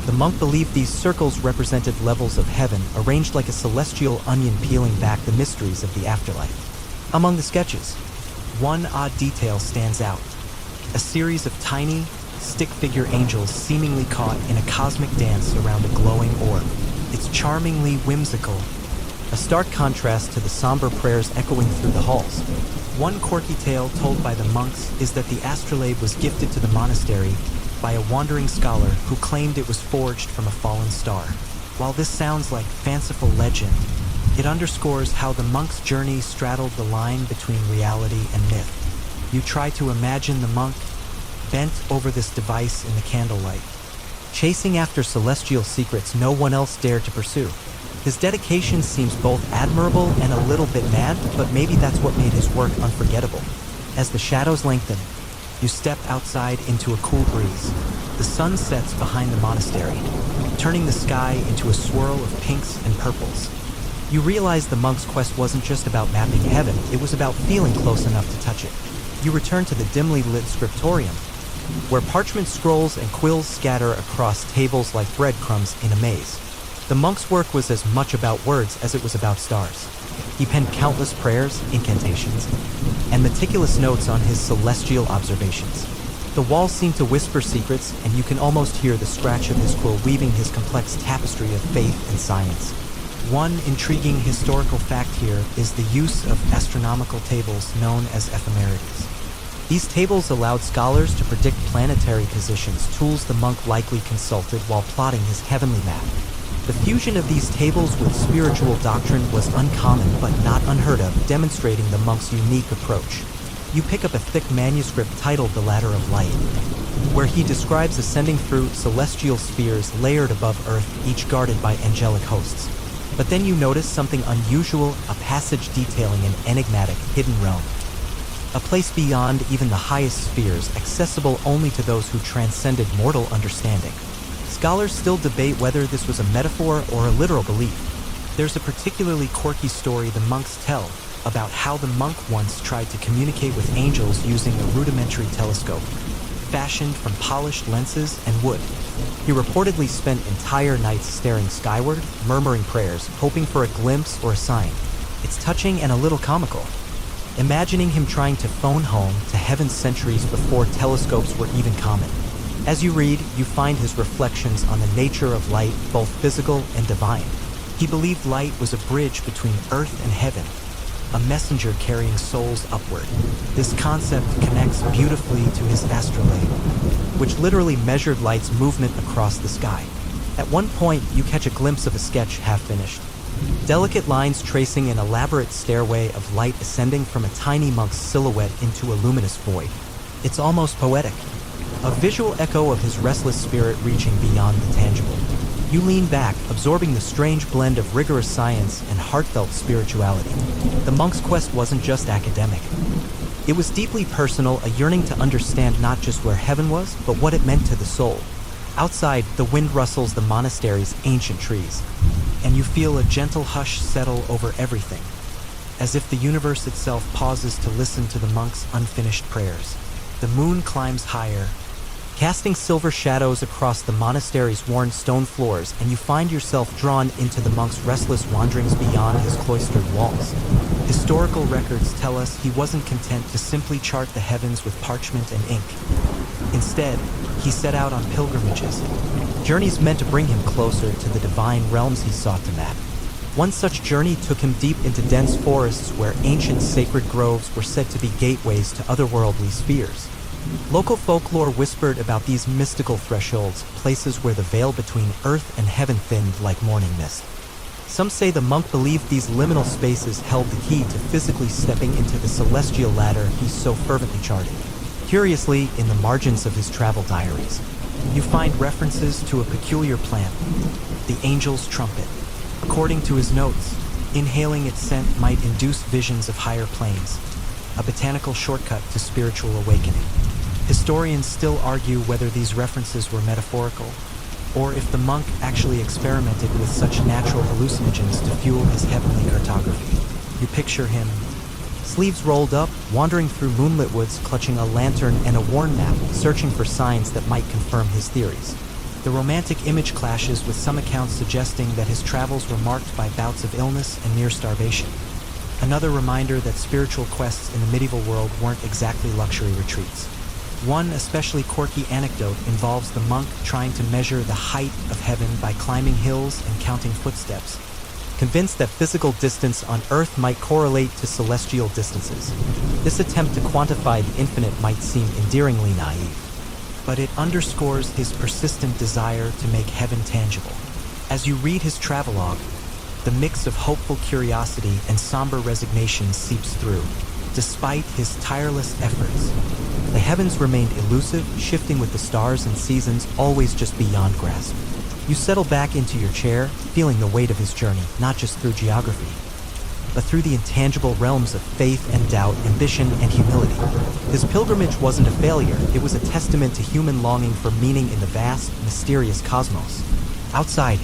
The monk believed these circles represented levels of heaven, arranged like a celestial onion peeling back the mysteries of the afterlife. Among the sketches, one odd detail stands out. A series of tiny, stick-figure angels seemingly caught in a cosmic dance around a glowing orb. It's charmingly whimsical, a stark contrast to the somber prayers echoing through the halls. One quirky tale told by the monks is that the astrolabe was gifted to the monastery by a wandering scholar who claimed it was forged from a fallen star. While this sounds like fanciful legend, it underscores how the monk's journey straddled the line between reality and myth. You try to imagine the monk bent over this device in the candlelight, chasing after celestial secrets no one else dared to pursue. His dedication seems both admirable and a little bit mad, but maybe that's what made his work unforgettable. As the shadows lengthen, you step outside into a cool breeze. The sun sets behind the monastery, turning the sky into a swirl of pinks and purples. You realize the monk's quest wasn't just about mapping heaven, it was about feeling close enough to touch it. You return to the dimly lit scriptorium, where parchment scrolls and quills scatter across tables like breadcrumbs in a maze. The monk's work was as much about words as it was about stars. He penned countless prayers, incantations, and meticulous notes on his celestial observations. The walls seem to whisper secrets, and you can almost hear the scratch of his quill weaving his complex tapestry of faith and science. One intriguing historical fact here is the use of astronomical tables known as ephemerides. These tables allowed scholars to predict planetary positions, tools the monk likely consulted while plotting his heavenly map. The fusion of these tables with spiritual doctrine was uncommon but not unheard of, demonstrating the monk's unique approach. You pick up a thick manuscript titled The Ladder of Light, where he describes ascending through celestial spheres layered above Earth, each guarded by angelic hosts. But then you notice something unusual, a passage detailing an enigmatic, hidden realm. A place beyond even the highest spheres, accessible only to those who transcended mortal understanding. Scholars still debate whether this was a metaphor or a literal belief. There's a particularly quirky story the monks tell about how the monk once tried to communicate with angels using a rudimentary telescope, fashioned from polished lenses and wood. He reportedly spent entire nights staring skyward, murmuring prayers, hoping for a glimpse or a sign. It's touching and a little comical. Imagining him trying to phone home to heaven centuries before telescopes were even common. As you read, you find his reflections on the nature of light, both physical and divine. He believed light was a bridge between earth and heaven, a messenger carrying souls upward. This concept connects beautifully to his astrolabe, which literally measured light's movement across the sky. At one point, you catch a glimpse of a sketch half finished. Delicate lines tracing an elaborate stairway of light ascending from a tiny monk's silhouette into a luminous void. It's almost poetic, a visual echo of his restless spirit reaching beyond the tangible. You lean back, absorbing the strange blend of rigorous science and heartfelt spirituality. The monk's quest wasn't just academic. It was deeply personal, a yearning to understand not just where heaven was, but what it meant to the soul. Outside, the wind rustles the monastery's ancient trees, and you feel a gentle hush settle over everything, as if the universe itself pauses to listen to the monk's unfinished prayers. The moon climbs higher, casting silver shadows across the monastery's worn stone floors, and you find yourself drawn into the monk's restless wanderings beyond his cloistered walls. Historical records tell us he wasn't content to simply chart the heavens with parchment and ink. Instead, he set out on pilgrimages, journeys meant to bring him closer to the divine realms he sought to map. One such journey took him deep into dense forests where ancient sacred groves were said to be gateways to otherworldly spheres. Local folklore whispered about these mystical thresholds, places where the veil between earth and heaven thinned like morning mist. Some say the monk believed these liminal spaces held the key to physically stepping into the celestial ladder he so fervently charted. Curiously, in the margins of his travel diaries, you find references to a peculiar plant, the angel's trumpet. According to his notes, inhaling its scent might induce visions of higher planes, a botanical shortcut to spiritual awakening. Historians still argue whether these references were metaphorical, or if the monk actually experimented with such natural hallucinogens to fuel his heavenly cartography. You picture him, sleeves rolled up, wandering through moonlit woods, clutching a lantern and a worn map, searching for signs that might confirm his theories. The romantic image clashes with some accounts suggesting that his travels were marked by bouts of illness and near starvation. Another reminder that spiritual quests in the medieval world weren't exactly luxury retreats. One especially quirky anecdote involves the monk trying to measure the height of heaven by climbing hills and counting footsteps, convinced that physical distance on Earth might correlate to celestial distances. This attempt to quantify the infinite might seem endearingly naive, but it underscores his persistent desire to make heaven tangible. As you read his travelogue, the mix of hopeful curiosity and somber resignation seeps through. Despite his tireless efforts, the heavens remained elusive, shifting with the stars and seasons always just beyond grasp. You settle back into your chair, feeling the weight of his journey, not just through geography, but through the intangible realms of faith and doubt, ambition and humility. His pilgrimage wasn't a failure, it was a testament to human longing for meaning in the vast, mysterious cosmos. Outside,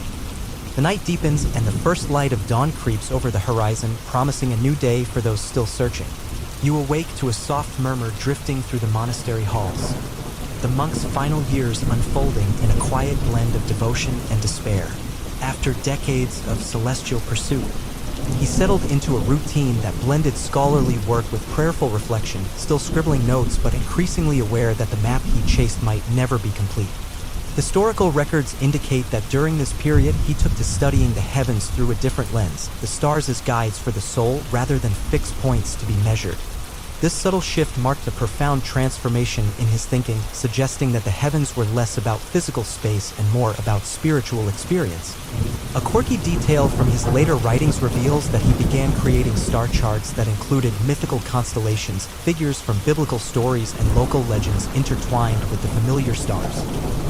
the night deepens and the first light of dawn creeps over the horizon, promising a new day for those still searching. You awake to a soft murmur drifting through the monastery halls, the monk's final years unfolding in a quiet blend of devotion and despair. After decades of celestial pursuit, he settled into a routine that blended scholarly work with prayerful reflection, still scribbling notes but increasingly aware that the map he chased might never be complete. Historical records indicate that during this period he took to studying the heavens through a different lens, the stars as guides for the soul rather than fixed points to be measured. This subtle shift marked a profound transformation in his thinking, suggesting that the heavens were less about physical space and more about spiritual experience. A quirky detail from his later writings reveals that he began creating star charts that included mythical constellations, figures from biblical stories, and local legends intertwined with the familiar stars.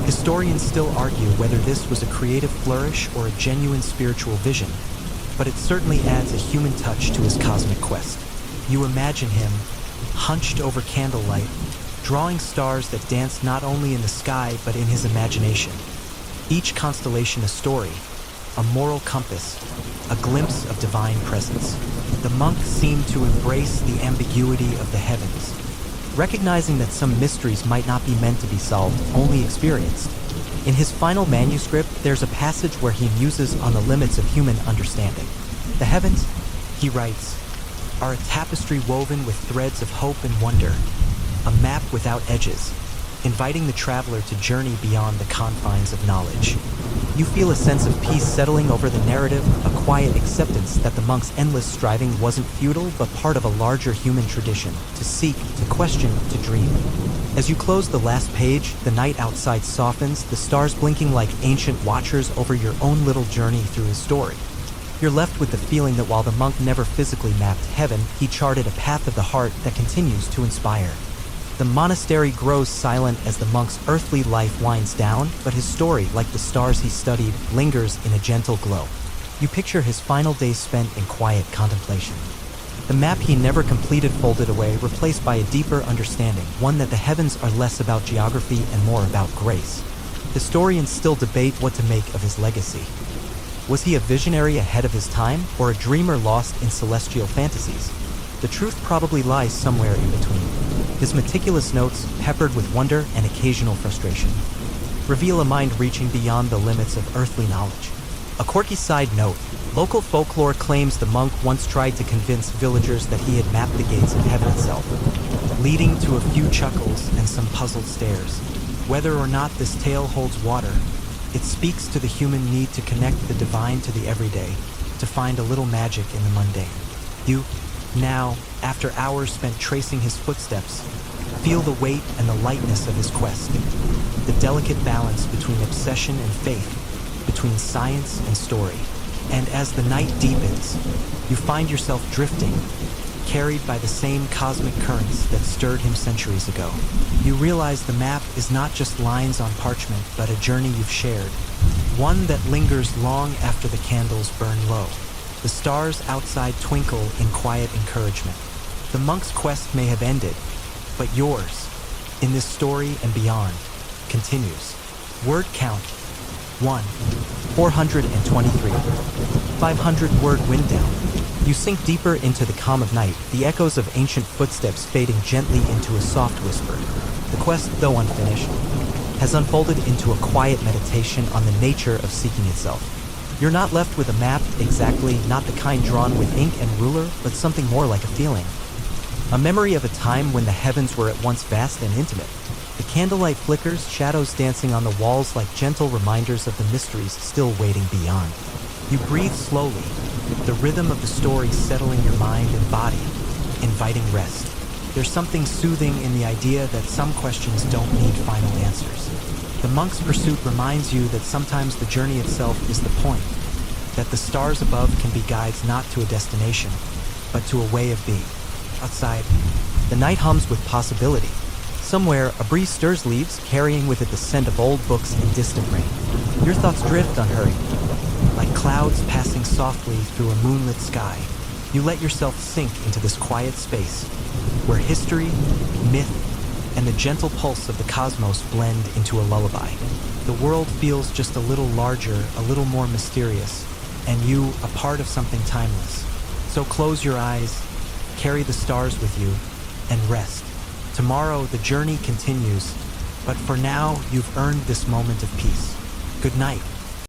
Historians still argue whether this was a creative flourish or a genuine spiritual vision, but it certainly adds a human touch to his cosmic quest. You imagine him, hunched over candlelight, drawing stars that dance not only in the sky but in his imagination. Each constellation a story, a moral compass, a glimpse of divine presence. The monk seemed to embrace the ambiguity of the heavens, recognizing that some mysteries might not be meant to be solved, only experienced. In his final manuscript, there's a passage where he muses on the limits of human understanding. The heavens, he writes, are a tapestry woven with threads of hope and wonder, a map without edges, inviting the traveler to journey beyond the confines of knowledge. You feel a sense of peace settling over the narrative, a quiet acceptance that the monk's endless striving wasn't futile but part of a larger human tradition, to seek, to question, to dream. As you close the last page, the night outside softens, the stars blinking like ancient watchers over your own little journey through his story. You're left with the feeling that while the monk never physically mapped heaven, he charted a path of the heart that continues to inspire. The monastery grows silent as the monk's earthly life winds down, but his story, like the stars he studied, lingers in a gentle glow. You picture his final days spent in quiet contemplation. The map he never completed folded away, replaced by a deeper understanding, one that the heavens are less about geography and more about grace. Historians still debate what to make of his legacy. Was he a visionary ahead of his time, or a dreamer lost in celestial fantasies? The truth probably lies somewhere in between. His meticulous notes, peppered with wonder and occasional frustration, reveal a mind reaching beyond the limits of earthly knowledge. A quirky side note, local folklore claims the monk once tried to convince villagers that he had mapped the gates of heaven itself, leading to a few chuckles and some puzzled stares. Whether or not this tale holds water, it speaks to the human need to connect the divine to the everyday, to find a little magic in the mundane. You, now, after hours spent tracing his footsteps, feel the weight and the lightness of his quest, the delicate balance between obsession and faith, between science and story. And as the night deepens, you find yourself drifting, carried by the same cosmic currents that stirred him centuries ago. You realize the map is not just lines on parchment, but a journey you've shared, one that lingers long after the candles burn low. The stars outside twinkle in quiet encouragement. The monk's quest may have ended, but yours, in this story and beyond, continues. Word count, 1. 423. 500-word wind down. You sink deeper into the calm of night, the echoes of ancient footsteps fading gently into a soft whisper. The quest, though unfinished, has unfolded into a quiet meditation on the nature of seeking itself. You're not left with a map, exactly, not the kind drawn with ink and ruler, but something more like a feeling. A memory of a time when the heavens were at once vast and intimate. The candlelight flickers, shadows dancing on the walls like gentle reminders of the mysteries still waiting beyond. You breathe slowly, the rhythm of the story settling your mind and body, inviting rest. There's something soothing in the idea that some questions don't need final answers. The monk's pursuit reminds you that sometimes the journey itself is the point, that the stars above can be guides not to a destination, but to a way of being. Outside, the night hums with possibility. Somewhere, a breeze stirs leaves, carrying with it the scent of old books and distant rain. Your thoughts drift unhurried, like clouds passing softly through a moonlit sky. You let yourself sink into this quiet space, where history, myth, and the gentle pulse of the cosmos blend into a lullaby. The world feels just a little larger, a little more mysterious, and you a part of something timeless. So close your eyes, carry the stars with you, and rest. Tomorrow the journey continues, but for now you've earned this moment of peace. Good night.